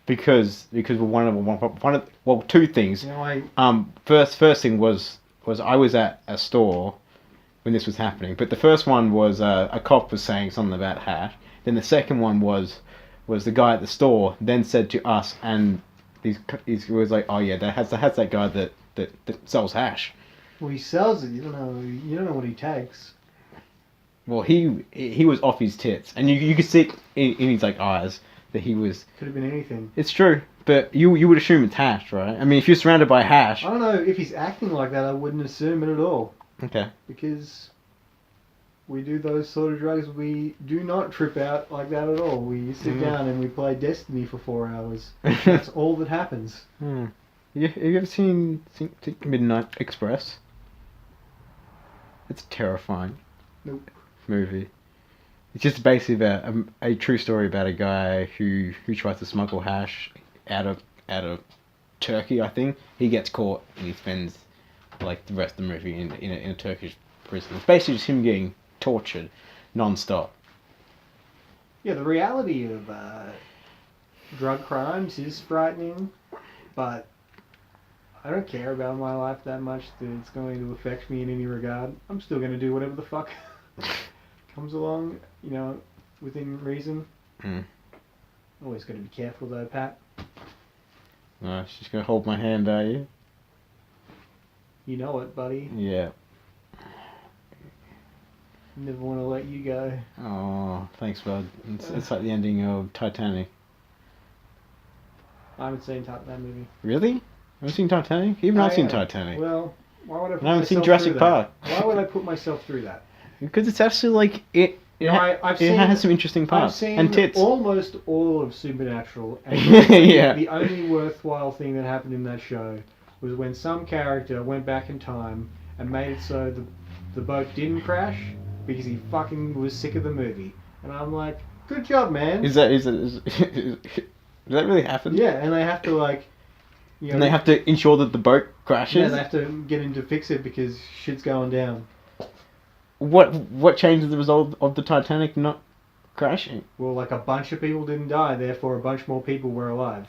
Because one of well, 2 things. You know, first thing was I was at a store when this was happening, but the first one was a cop was saying something about hash. Then the second one was the guy at the store then said to us, and he was like, oh yeah, that's that guy that sells hash. Well, he sells it. You don't know what he takes. Well, he was off his tits, and you could see in his like eyes that he was. Could have been anything. It's true, but you would assume it's hash, right? I mean, if you're surrounded by hash. I don't know if he's acting like that. I wouldn't assume it at all. Okay. Because we do those sort of drugs. We do not trip out like that at all. We sit down and we play Destiny for 4 hours. That's all that happens. Hmm. Have you ever seen Midnight Express? It's terrifying. Nope. Movie. It's just basically about a true story about a guy who tries to smuggle hash out of Turkey. I think he gets caught and he spends like the rest of the movie in a Turkish prison. It's basically just him getting tortured non-stop. Yeah, the reality of drug crimes is frightening, but I don't care about my life that much that it's going to affect me in any regard. I'm still going to do whatever the fuck comes along, within reason. Always got to be careful though, Pat. No, she's going to hold my hand, are you? You know it, buddy. Yeah. Never want to let you go. Oh, thanks, bud. It's like the ending of Titanic. I haven't seen that movie. Really? Haven't seen Titanic? Even I've seen Titanic. Well, why would I put I haven't myself seen Jurassic through Park. That? Why would I put myself through that? Because it's actually like it has some interesting parts. I've seen and tits. Almost all of Supernatural, and Yeah. The only worthwhile thing that happened in that show was when some character went back in time and made it so the boat didn't crash because he fucking was sick of the movie. And I'm like, good job, man. Does that really happen? Yeah, and they have to and they have to ensure that the boat crashes? Yeah, they have to get him to fix it because shit's going down. What changed as a result of the Titanic not crashing? Well, a bunch of people didn't die, therefore a bunch more people were alive.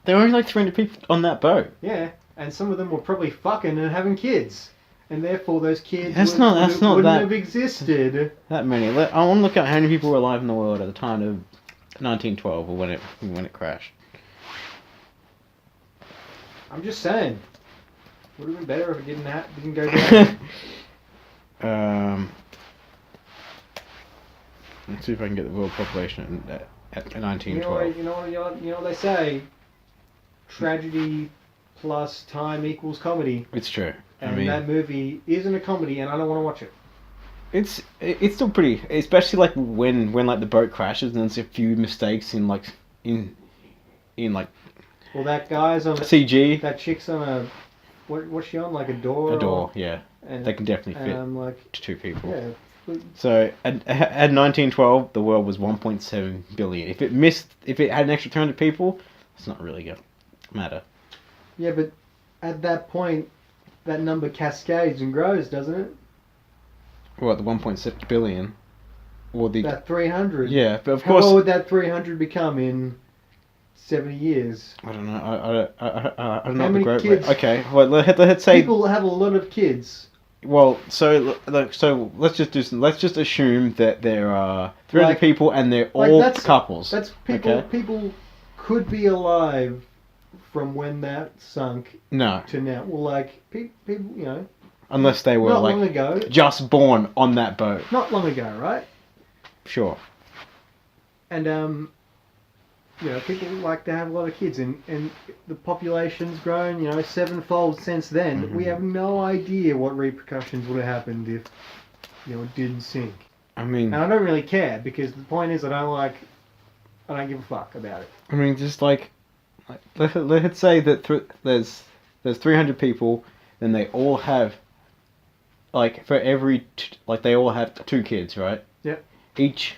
There were only like 300 people on that boat. Yeah, and some of them were probably fucking and having kids. And therefore those kids wouldn't have existed. That many. I want to look at how many people were alive in the world at the time of 1912 or when it crashed. I'm just saying. Would have been better if it didn't go down. Let's see if I can get the world population at 1912. You know what they say? Tragedy plus time equals comedy. It's true. And that movie isn't a comedy, and I don't want to watch it. It's still pretty, especially like when like the boat crashes and there's a few mistakes in like. Well, that guy's on CG. That chick's on a what's she on? Like a door. A door, yeah. And they can definitely fit 2 people. Yeah. So at 1912, the world was 1.7 billion. If it had an extra 200 people, it's not really gonna matter. Yeah, but at that point, that number cascades and grows, doesn't it? What, the 1.6 billion? Or that 300. Yeah, but of course. How old would that 300 become in 70 years? I don't know. I don't know. How many kids? Okay, well let's say people have a lot of kids. Well, so let's just assume that there are 300 people and they're all couples. That's people. Okay? People could be alive from when that sunk. No. To now. Well, people, Unless they were not long ago, just born on that boat. Not long ago, right? Sure. And people like to have a lot of kids, and the population's grown, 7-fold since then. Mm-hmm. We have no idea what repercussions would have happened if, it didn't sink. I mean, and I don't really care because the point is I don't give a fuck about it. I mean, just let's say that there's 300 people, then they all have, like, for every, like, they all have 2 kids, right? Yep. Each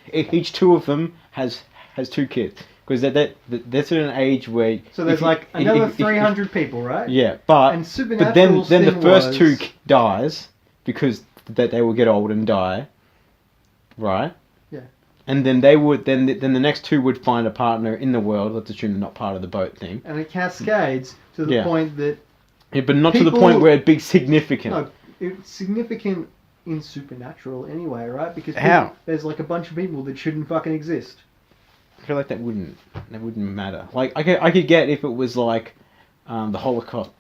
2 of them has 2 kids. Because that's at an age where... So there's like another 300 people, right? Yeah, but... And But Supernatural's then the thing first was... 2 dies, because that they will get old and die, right? Yeah. And then they would... Then the next 2 would find a partner in the world, let's assume they're not part of the boat thing. And it cascades to the point that... Yeah, but not to the point where it'd be significant. No, it's significant in Supernatural anyway, right? Because How? There's like a bunch of people that shouldn't fucking exist. I feel like that wouldn't matter. Like I could get if it was like the Holocaust.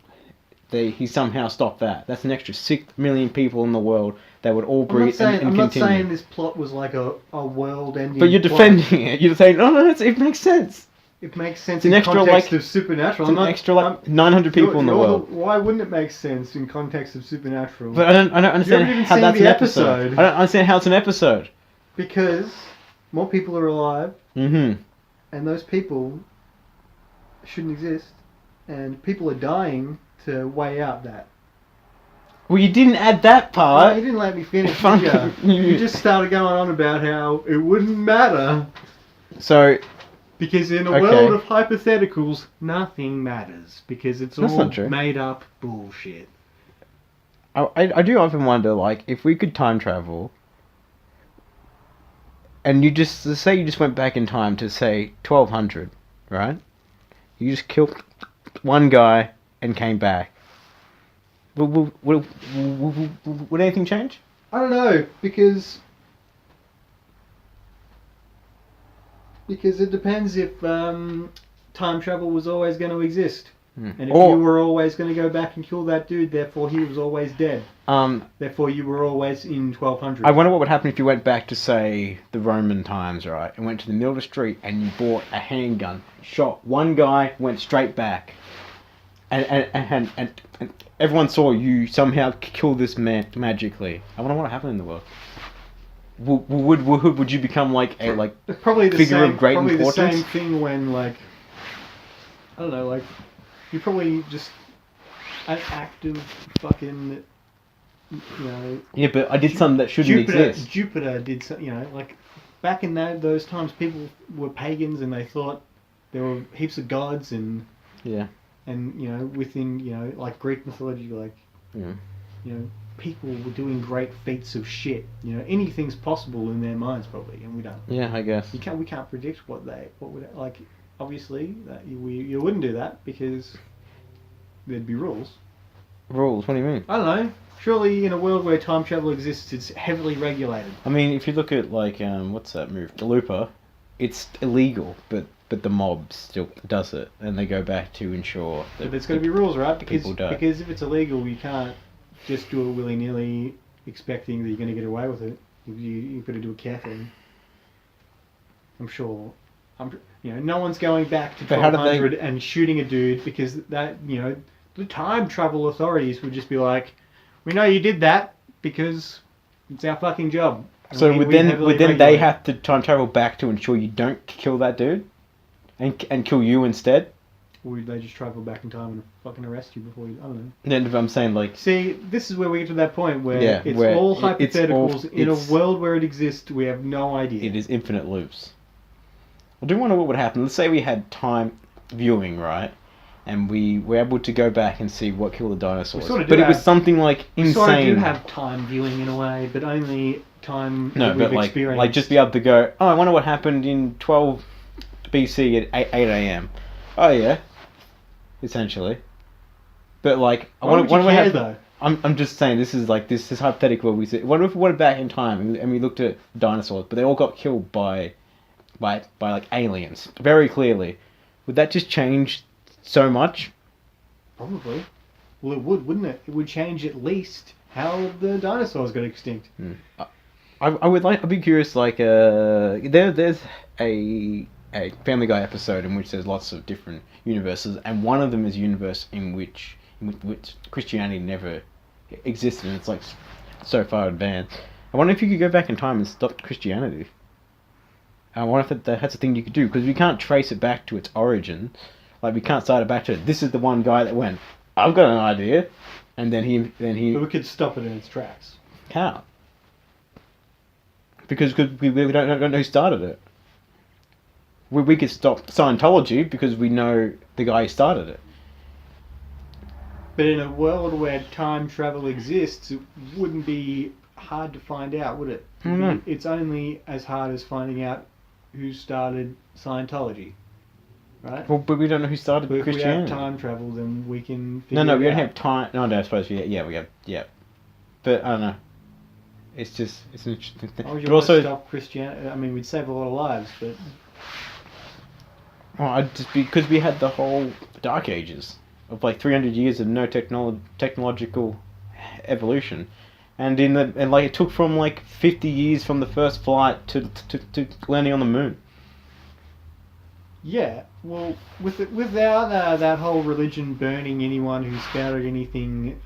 He somehow stopped that. That's an extra 6 million people in the world that would all breed and I'm continue. not saying this plot was like a world-ending. But you're defending it. You're saying, no, it makes sense. It makes sense It's an in extra, context like, of Supernatural. It's an extra 900 people in the world. Why wouldn't it make sense in context of Supernatural? But I don't understand how that's an episode. I don't understand how it's an episode. Because more people are alive. Mm-hmm. And those people shouldn't exist, and people are dying to weigh out that. Well, you didn't add that part. No, you didn't let me finish, did you? You just started going on about how it wouldn't matter. So... Because in a world of hypotheticals, nothing matters. Because it's all made up bullshit. I do often wonder, like, if we could time travel... And you just, say you just went back in time to, say, 1200, right? You just killed one guy and came back. Would anything change? I don't know, because it depends if time travel was always going to exist. And if you were always going to go back and kill that dude, therefore he was always dead. Therefore you were always in 1200. I wonder what would happen if you went back to, say, the Roman times, right? And went to the middle of the street and you bought a handgun, shot one guy, went straight back. And everyone saw you somehow kill this man magically. I wonder what would happen in the world. Would you become like a probably the figure same, of great probably importance? The same thing when, like, I don't know, like, you're probably just an active fucking, you know... Yeah, but I did something that shouldn't exist. Jupiter did something, you know, like, back in those times, people were pagans and they thought there were heaps of gods and... Yeah. And, you know, within, you know, like Greek mythology, like, you know, people were doing great feats of shit. You know, anything's possible in their minds, probably, and we don't. Yeah, I guess. We can't predict what would, like, obviously, you wouldn't do that because there'd be rules. Rules? What do you mean? I don't know. Surely, in a world where time travel exists, it's heavily regulated. I mean, if you look at, like, what's that movie? Looper, it's illegal, but the mob still does it, and they go back to ensure that. But there's got to be rules, right? People don't. Because if it's illegal, you can't just do it willy-nilly, expecting that you're going to get away with it. You've got to do it carefully. I'm sure. You know, no one's going back to 1200 and shooting a dude because that, you know, the time travel authorities would just be like, we know you did that because it's our fucking job. So would then they have to time travel back to ensure you don't kill that dude, and kill you instead? Or would they just travel back in time and fucking arrest you before you... I don't know. Then I'm saying, like... See, this is where we get to that point where it's all hypotheticals. In a world where it exists, we have no idea. It is infinite loops. I do wonder what would happen. Let's say we had time viewing, right? And we were able to go back and see what killed the dinosaurs. But it was something, like, insane. We sort of do have time viewing in a way, but only time that we've experienced. Like, just be able to go, oh, I wonder what happened in 12 BC at 8 a.m. Oh, yeah. Essentially. But, like, I wonder what happened. Though? I'm just saying, this is hypothetical. What if we went back in time and we looked at dinosaurs, but they all got killed by like aliens, very clearly. Would that just change so much? Probably. Well, it would, wouldn't it? It would change at least how the dinosaurs got extinct. I'd be curious, like, there's a Family Guy episode in which there's lots of different universes, and one of them is a universe in which Christianity never existed, and it's like so far advanced. I wonder if you could go back in time and stop Christianity. I wonder if that's a thing you could do, because we can't trace it back to its origin. Like, we can't start it back to, this is the one guy that went, I've got an idea, And then he But we could stop it in its tracks. How? Because we don't know who started it. We could stop Scientology because we know the guy who started it. But in a world where time travel exists, it wouldn't be hard to find out, would it? It's only as hard as finding out who started Scientology, right? Well, but we don't know who started Christianity. If we have time travel, then we can figure No, it we don't out. have time. No, I suppose we have. Yeah. But I don't know. It's an interesting thing. Why would you But want also, to stop Christianity? I mean, we'd save a lot of lives, but... well, because we had the whole Dark Ages of like 300 years of no technological evolution, and it took from like 50 years from the first flight to landing on the moon. Yeah, well, without that whole religion burning anyone who spouted anything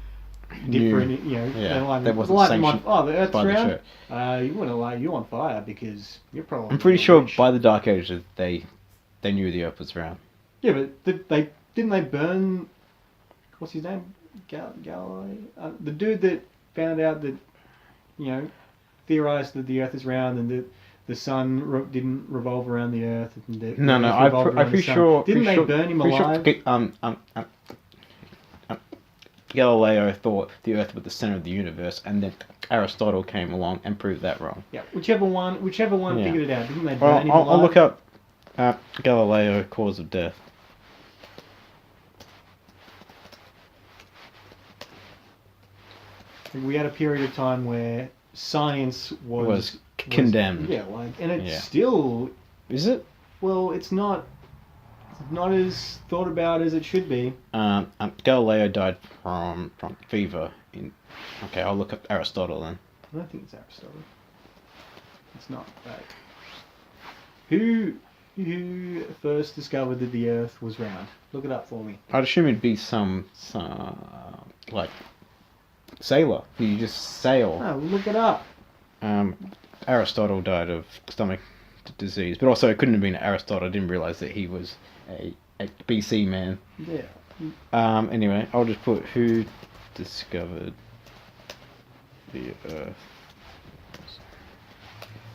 different, that wasn't sanctioned the Earth's by the round. church. You want to light you on fire because you're probably. I'm pretty sure by the Dark Ages they knew the Earth was round. Yeah, but they burn. What's his name? Galileo. The dude that found out that, theorized that the Earth is round and that the sun didn't revolve around the Earth. And that I'm pretty sure. Didn't they burn him alive? Galileo thought the Earth was the center of the universe, and then Aristotle came along and proved that wrong. Yeah, whichever one figured it out. Didn't they burn him alive? I'll look up Galileo cause of death. We had a period of time where science was condemned. And it's still... Is it? Well, it's not as thought about as it should be. Galileo died from fever. Okay, I'll look up Aristotle then. I don't think it's Aristotle. It's not right. Who first discovered that the Earth was round? Look it up for me. I'd assume it'd be some like sailor who just sail. Oh, look it up. Aristotle died of stomach disease, but also it couldn't have been Aristotle. I didn't realize that he was a BC man. Yeah. Anyway, I'll just put who discovered the Earth.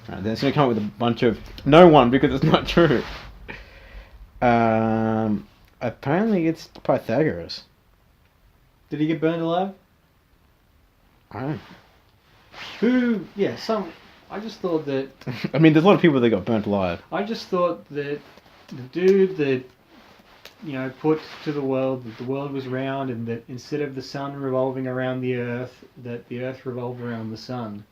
Right, then it's going to come up with a bunch of no one because it's not true. Apparently it's Pythagoras. Did he get burned alive? I don't know. Who? Yeah, I just thought that... I mean, there's a lot of people that got burnt alive. I just thought that the dude that, put to the world that the world was round and that instead of the sun revolving around the Earth, that the Earth revolved around the sun.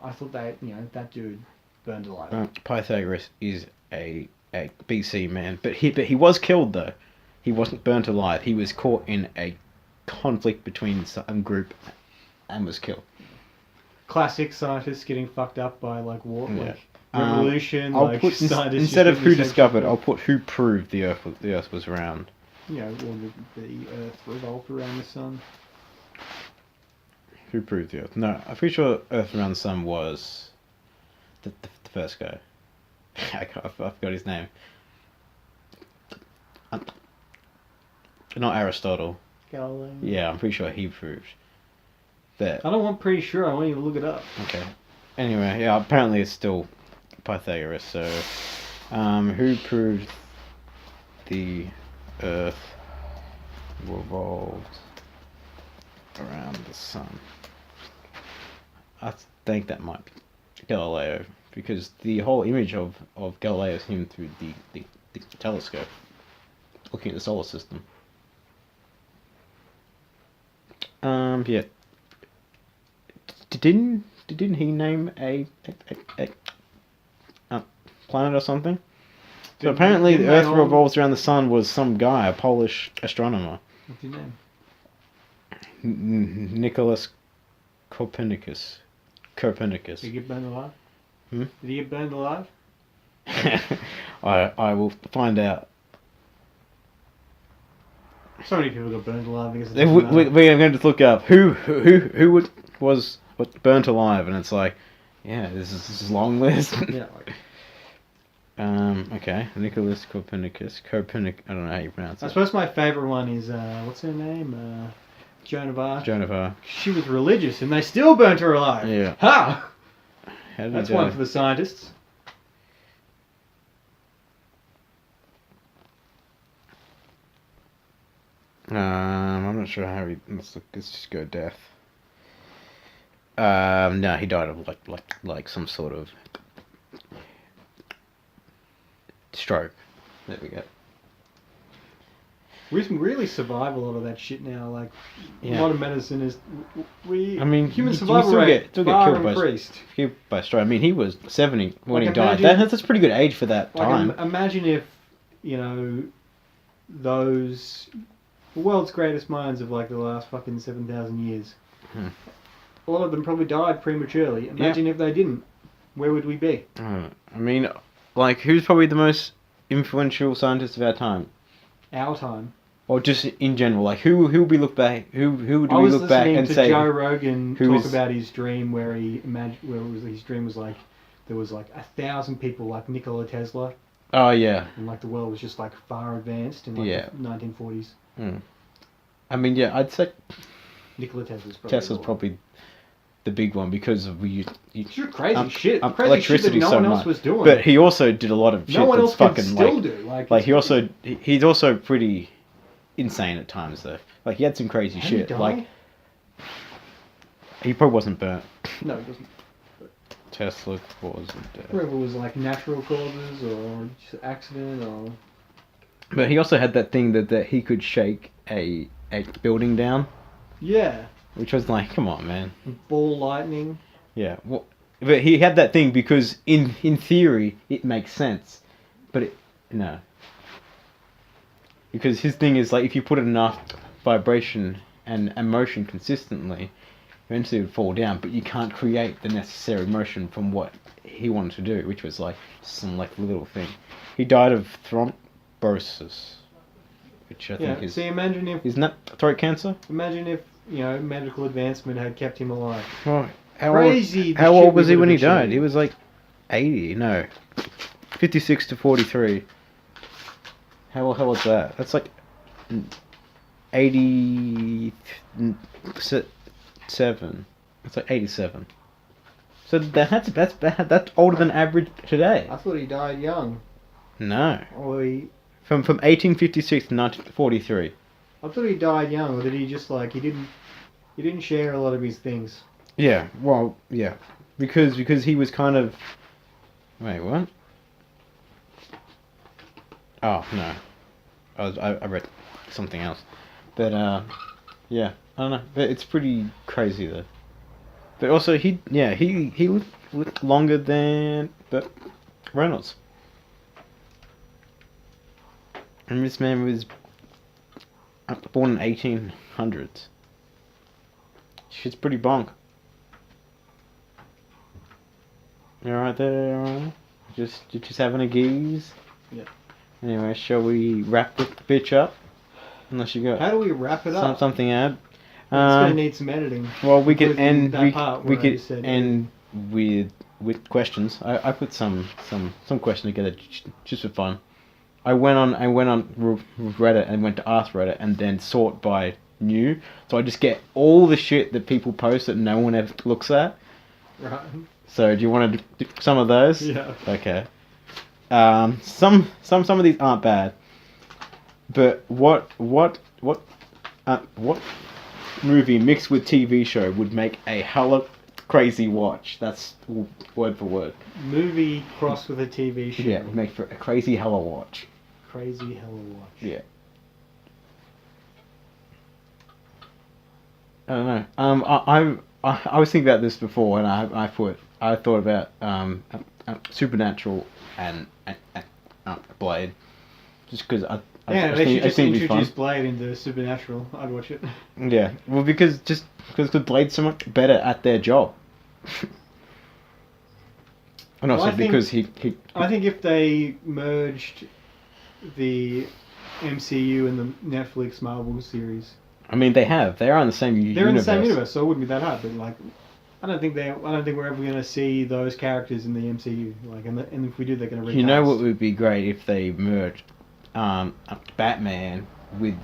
I thought that, that dude burned alive. Pythagoras is a BC man, but he was killed though. He wasn't burnt alive. He was caught in a conflict between some group and was killed. Classic scientists getting fucked up by war, yeah. revolution. I'll put instead of who discovered, I'll put who proved the Earth was round. Well, the Earth revolved around the sun. Who proved the Earth? No, I'm pretty sure Earth around the sun was the first guy. I forgot his name. Not Aristotle. Galileo. Yeah, I'm pretty sure he proved that. I don't want pretty sure. I want you to look it up. Okay. Anyway, yeah, apparently it's still Pythagoras. So, who proved the Earth revolved around the sun? I think that might be Galileo, because the whole image of Galileo is him through the telescope, looking at the solar system. Yeah. Didn't he name a planet or something? So apparently the Earth revolves around the sun was some guy, a Polish astronomer. What's his name? Nicholas Copernicus. Did he get burned alive? Did he get burned alive? I will find out. So many people got burned alive because we're going to look up who was burnt alive, and it's like, yeah, this is a long list. Yeah. Okay, Nicholas Copernicus. I don't know how you pronounce it. I suppose my favourite one is what's her name? Joan of Arc. Joan of Arc. She was religious, and they still burnt her alive. Yeah. Ha! How did That's he die? one for the scientists. I'm not sure how he. Let's just go death. No, he died of like some sort of stroke. There we go. We really survive a lot of that shit now. Like, Yeah. a lot of medicine is. I mean, human you survival still rate get far killed increased. by stroke. I mean, he was 70 when Like, he died. imagine- That's a pretty good age for that Like, time. imagine if, those world's greatest minds of like the last fucking 7,000 years. A lot of them probably died prematurely. Imagine if they didn't. Where would we be? I mean, like, who's probably the most influential scientist of our time? Our time. Or just in general, like, who would we look back? Who do I we was look back listening and to say? Joe Rogan who talk is- about his dream where his dream was like there was like 1,000 people like Nikola Tesla, Oh yeah. and like the world was just like far advanced in like Yeah. the 1940s. I mean, yeah, I'd say Nikola Tesla's probably the big one because we It's your crazy shit. Crazy shit that electricity no so one else much. was doing. But he also did a lot of shit no one that's else can fucking still like, do. Like he's also pretty insane at times though. Like he had some crazy How did he shit. die? Like he probably wasn't burnt. No, it doesn't. Tesla wasn't. Whether it was like natural causes or just accident or. But he also had that thing that he could shake a building down, Yeah. which was like, come on, man. Ball lightning. Yeah. Well, but he had that thing because in theory it makes sense, but no. Because his thing is like if you put enough vibration and motion consistently, eventually it would fall down. But you can't create the necessary motion from what he wanted to do, which was like some like little thing. He died of thrombosis, which I think is. See, imagine if Isn't that throat cancer? medical advancement had kept him alive. Oh, how Crazy. Old, the how shit old we was he would've when he achieved. died? He was like 80. No, 56 to 43. How was that? That's like 87. It's like 87. So that's older than average today. I thought he died young. No, Or from 1856 to 1943. I thought he died young, or did he just like he didn't share a lot of his things. Yeah, well, yeah, because he was kind of. Wait, what? Oh no, I read something else, but yeah, I don't know. But it's pretty crazy though. But also he lived longer than Reynolds. And this man was born in 1800s. Shit's pretty bonk. You alright there, alright? Just having a geeze? Yeah. Anyway, shall we wrap this bitch up? Unless you got How do we wrap it up? something to add? It's gonna need some editing. Well, we could Including end. that part We where I could said end with questions. I put some question together just for fun. I went on Reddit and went to Ask Reddit and then sort by new. So I just get all the shit that people post that no one ever looks at. Right. So do you want to do some of those? Yeah. Okay. Some of these aren't bad. But what movie mixed with TV show would make a hella crazy watch? That's word for word. Movie crossed with a TV show. Yeah, make for a crazy hella watch. Crazy hella watch. Yeah. I don't know. I was thinking about this before, and I thought about Supernatural and Blade, just because I They should just think it'd be fun. introduce Blade into Supernatural. I'd watch it. Yeah, well, because Blade's so much better at their job. And also Well, I think- because he I think if they merged the MCU and the Netflix Marvel series, I mean, they are in the same universe. they're in the same universe, so it wouldn't be that hard. But like, I don't think we're ever gonna see those characters in the MCU. Like, and if we do, they're gonna recast. You know what would be great if they merged Batman with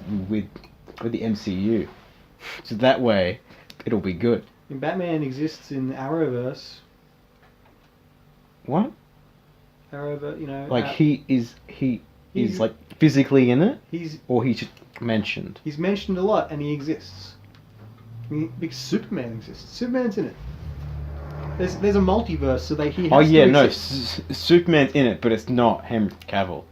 the MCU, So that way, it'll be good. And Batman exists in the Arrowverse. What? Arrowverse, Like he is like physically in it, or he's just mentioned. He's mentioned a lot, and he exists. Because Superman exists. Superman's in it. There's a multiverse, so he has to exist. Superman's in it, but it's not Henry Cavill.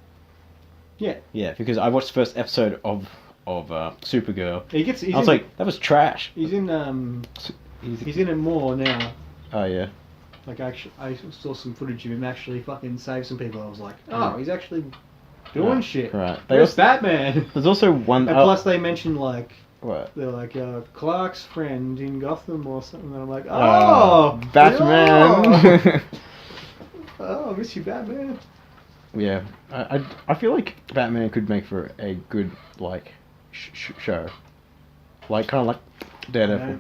Yeah. Yeah, because I watched the first episode of Supergirl. I was like, that was trash. He's in he's in it more now. Oh yeah. Like I saw some footage of him actually fucking save some people. I was like, oh, he's actually doing shit. Right. There's Batman. There's also one. And plus they mentioned like. What? They're like Clark's friend in Gotham or something. And I'm like, oh, Batman. Oh, I miss you, Batman. Yeah, I feel like Batman could make for a good like show, like kind of like Daredevil.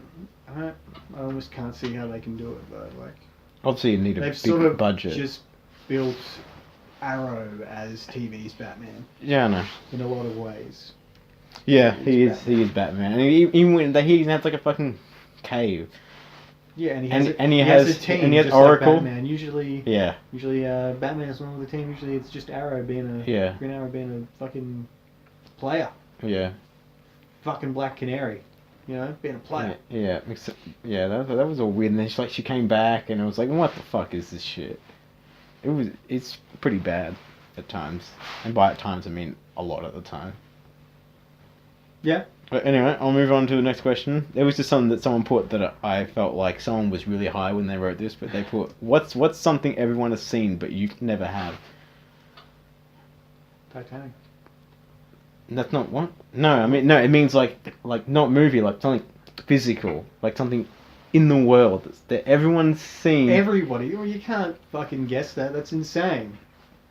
I almost can't see how they can do it, but like. Obviously, you need a big sort of budget. Just built Arrow as TV's Batman. Yeah, I know. In a lot of ways. Yeah, he is Batman, and even when he even has like a fucking cave. Yeah, and he has a team, and he has just Oracle. Like Batman. Usually Batman is one with the team. Usually it's just Arrow being Green Arrow being a fucking player. Yeah. Fucking Black Canary, being a player. Yeah, that was all weird. And then she came back, and I was like, what the fuck is this shit? It's pretty bad at times, and by at times I mean a lot at the time. Yeah. But anyway, I'll move on to the next question. It was just something that someone put that I felt like someone was really high when they wrote this, but they put, what's something everyone has seen but you never have? Titanic. That's not what? No, I mean, no, it means like not movie, like something physical, like something in the world that everyone's seen. Everybody? Well, you can't fucking guess that. That's insane.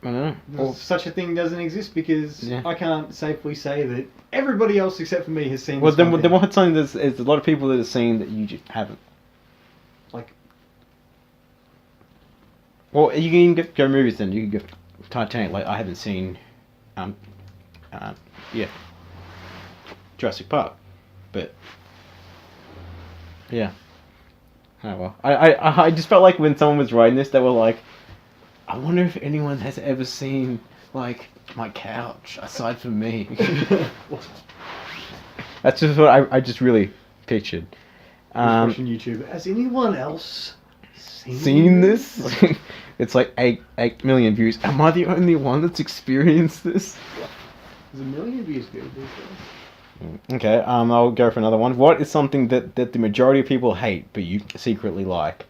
I don't know. Such a thing doesn't exist because I can't safely say that everybody else except for me has seen. Well, then what's something there's a lot of people that have seen that you just haven't. Like. Well, you can go movies then. You can go Titanic. Like I haven't seen, Jurassic Park, but yeah. Oh well. I just felt like when someone was writing this, they were like, I wonder if anyone has ever seen, like, my couch, aside from me. That's just what I just really pictured. Watching YouTube. Has anyone else seen this? It's like 8 million views. Am I the only one that's experienced this? There's 1 million views good these days. Okay, I'll go for another one. What is something that the majority of people hate, but you secretly like?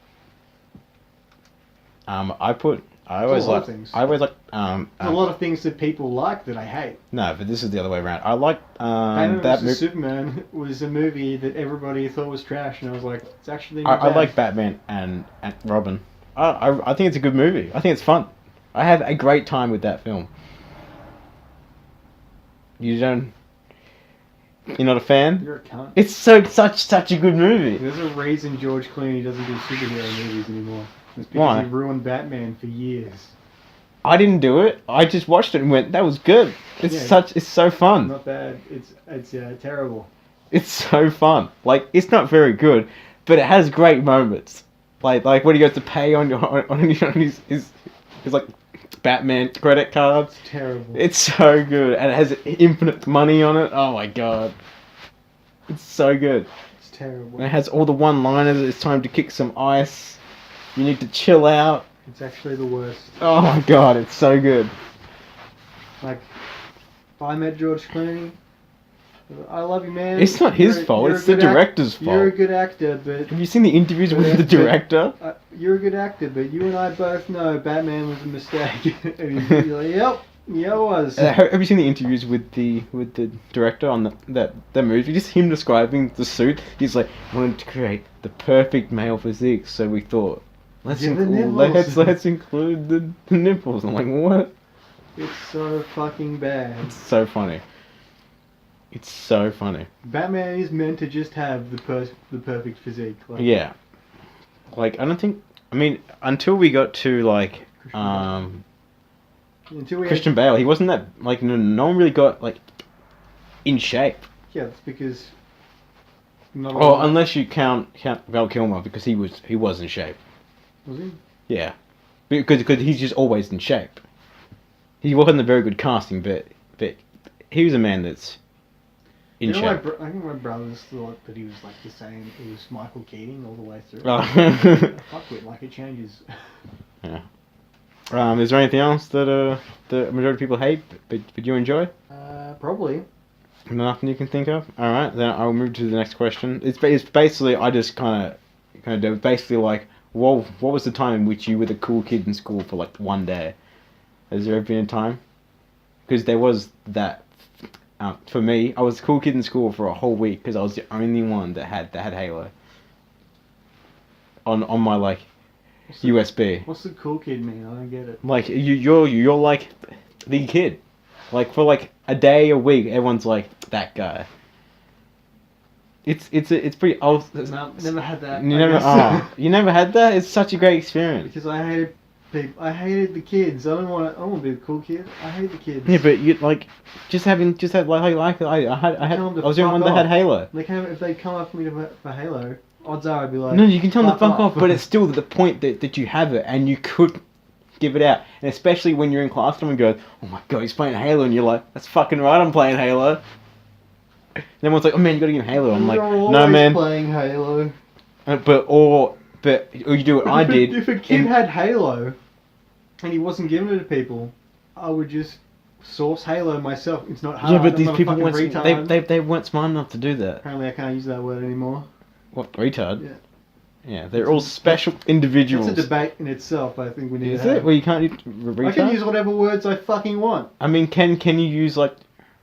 I always like. There's a lot of things that people like that I hate. No, but this is the other way around. I like Batman vs Superman was a movie that everybody thought was trash, and I was like, it's actually not bad. I like Batman and Robin. I think it's a good movie. I think it's fun. I have a great time with that film. You don't. You're not a fan? You're a cunt. It's such a good movie. There's a reason George Clooney doesn't do superhero movies anymore. It's because Why? he ruined Batman for years. I didn't do it. I just watched it and went, that was good. It's so fun. Not bad. It's terrible. It's so fun. Like, it's not very good, but it has great moments. Like when he goes to pay on his like Batman credit cards. It's terrible. It's so good, and it has infinite money on it. Oh my god, it's so good. It's terrible. And it has all the one-liners. It's time to kick some ice. You need to chill out. It's actually the worst. Oh my god, it's so good. Like, I met George Clooney. I love you, man. It's not his fault. It's the director's fault. You're a good actor, but... Have you seen the interviews with the director? You're a good actor, but you and I both know Batman was a mistake. And he's like, yep, yeah, it was. Have you seen the interviews with the director on that movie? Just him describing the suit. He's like, wanted to create the perfect male physique, so we thought, let's include the nipples. I'm like, what? It's so fucking bad. It's so funny. It's so funny. Batman is meant to just have the perfect physique. Like, yeah. Like, I don't think... I mean, until we got to, like... Christian Bale, he wasn't that... Like, no one really got, like, in shape. Yeah, it's because... Not a Oh, lot. unless you count Val Kilmer because he was in shape. Was he? Yeah, because he's just always in shape. He wasn't a very good casting, but he was a man that's in shape. I think my brothers thought that he was like the same. It was Michael Keating all the way through. Oh. Fuck it, like it changes. Yeah. Is there anything else that the majority of people hate, but you enjoy? Probably. Nothing you can think of. All right, then I'll move to the next question. It's basically I just kind of do basically like, what was the time in which you were the cool kid in school for like one day? Has there ever been a time? Because there was that. For me, I was the cool kid in school for a whole week because I was the only one that had Halo. On my like USB. What's the cool kid mean? I don't get it. Like you're like the kid. Like for like a day, a week, everyone's like that guy. It's pretty old. No, never had that. You never had that? It's such a great experience. Because I hated people. I hated the kids. I don't want to be the cool kid. I hate the kids. Yeah, but you like I was the only one that had Halo. If they come up to me for Halo, odds are I'd be like. No, you can tell them to fuck off, but it's still the point that you have it and you could give it out, and especially when you're in class and someone goes, "Oh my god, he's playing Halo," and you're like, "That's fucking right, I'm playing Halo." And everyone's like, "Oh man, you gotta give him Halo." I'm like, "No man." Playing Halo. Or you do what I did. If a kid had Halo, and he wasn't giving it to people, I would just source Halo myself. It's not hard. Yeah, but I'm these not a people fucking weren't. retard. They weren't smart enough to do that. Apparently, I can't use that word anymore. What, retard? Yeah. Yeah, they're all special individuals. It's a debate in itself. I think we need. Is to have. it? Well, you can't use retard. I can use whatever words I fucking want. I mean, can you use like?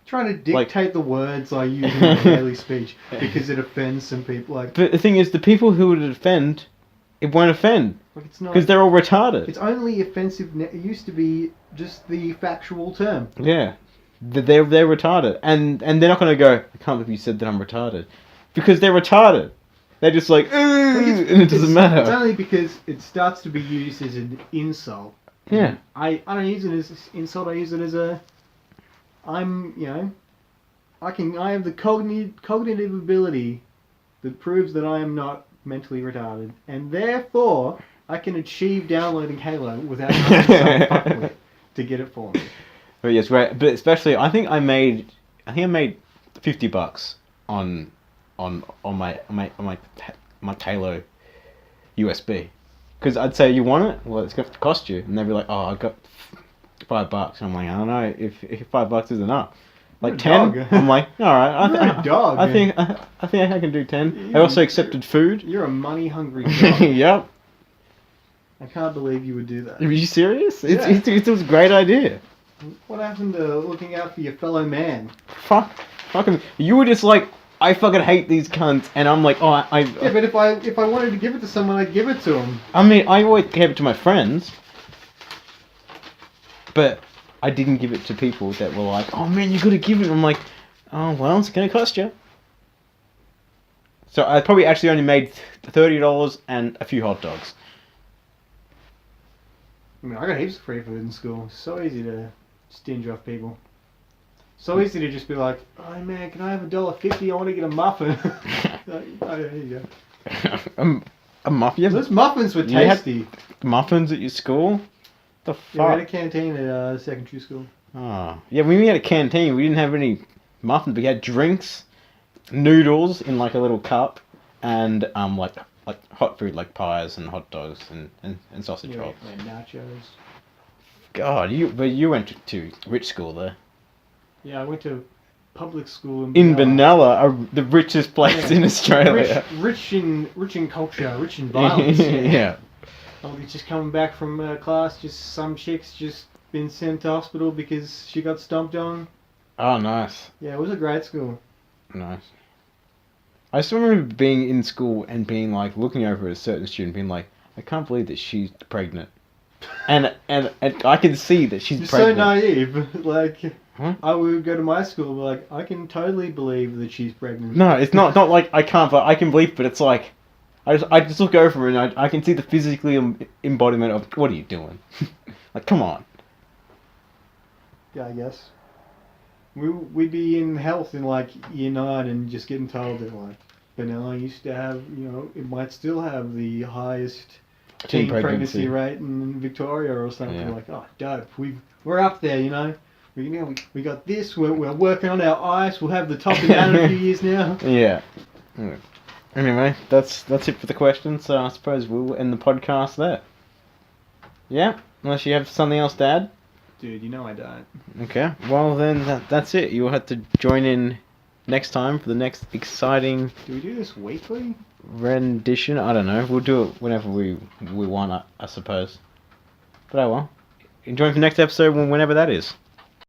Trying to dictate the words I use in my daily speech because it offends some people. Like, but the thing is, the people who would offend, it won't offend it's not because they're all retarded. It's only offensive. It used to be just the factual term. Yeah, they're retarded, and they're not gonna go. I can't believe you said that I'm retarded, because they're retarded. They're just like, and it doesn't matter. It's only because it starts to be used as an insult. Yeah. I don't use it as an insult. I use it as a. I have the cognitive ability that proves that I am not mentally retarded, and therefore I can achieve downloading Halo without having some fuckwit to get it for me. But yes, right. But especially, I think I made $50 on my Halo USB, because I'd say, you want it? Well, it's going to cost you, and they'd be like, "Oh, I've got $5." I'm like, I don't know if $5 is enough. Like 10, I'm like, all right. You're a dog. I think I can do 10. I also accepted food. You're a money hungry dog. Yep. I can't believe you would do that. Are you serious? Yeah. It was a great idea. What happened to looking out for your fellow man? Fucking. You were just like, I fucking hate these cunts, and I'm like, oh, Yeah, but if I wanted to give it to someone, I'd give it to them. I mean, I always gave it to my friends, but I didn't give it to people that were like, "Oh man, you gotta give it." I'm like, "Oh well, it's gonna cost you." So I probably actually only made $30 and a few hot dogs. I mean, I got heaps of free food in school. It's so easy to stinge off people. So easy to just be like, "Oh man, can I have $1.50? I want to get a muffin." Oh, there you go. A muffin? Those muffins were You had tasty. muffins at your school? The fuck? Yeah, we had a canteen at secondary school. Oh. Yeah, when we had a canteen, we didn't have any muffins, but we had drinks, noodles in like a little cup, and like hot food like pies and hot dogs and sausage rolls. And nachos. God, but you went to rich school there. Yeah, I went to public school In Benalla, the richest place in Australia. Rich in culture, rich in violence. Yeah. Oh, he's just coming back from class. Just some chick's just been sent to hospital because she got stomped on. Oh, nice. Yeah, it was a great school. Nice. I still remember being in school and being like, looking over at a certain student, being like, I can't believe that she's pregnant. And I can see that she's You're pregnant. so naive. Like, Huh? I would go to my school and be like, I can totally believe that she's pregnant. No, it's not like I can't, but I can believe, but it's like, I just look over her and I can see the physically embodiment of, what are you doing? Like, come on. Yeah, I guess. We'd be in health in like year 9 and just getting told that like, Benalla used to have, it might still have the highest teen pregnancy rate in Victoria or something. Yeah. Like, oh, dope, we're up there, we got this, we're working on our ice, we'll have the topping out in a few years now. Yeah. Anyway, that's it for the questions, so I suppose we'll end the podcast there. Yeah? Unless you have something else to add? Dude, I don't. Okay, well then that's it. You'll have to join in next time for the next exciting... Do we do this weekly? Rendition? I don't know. We'll do it whenever we want, I suppose. But oh well. Join for the next episode whenever that is.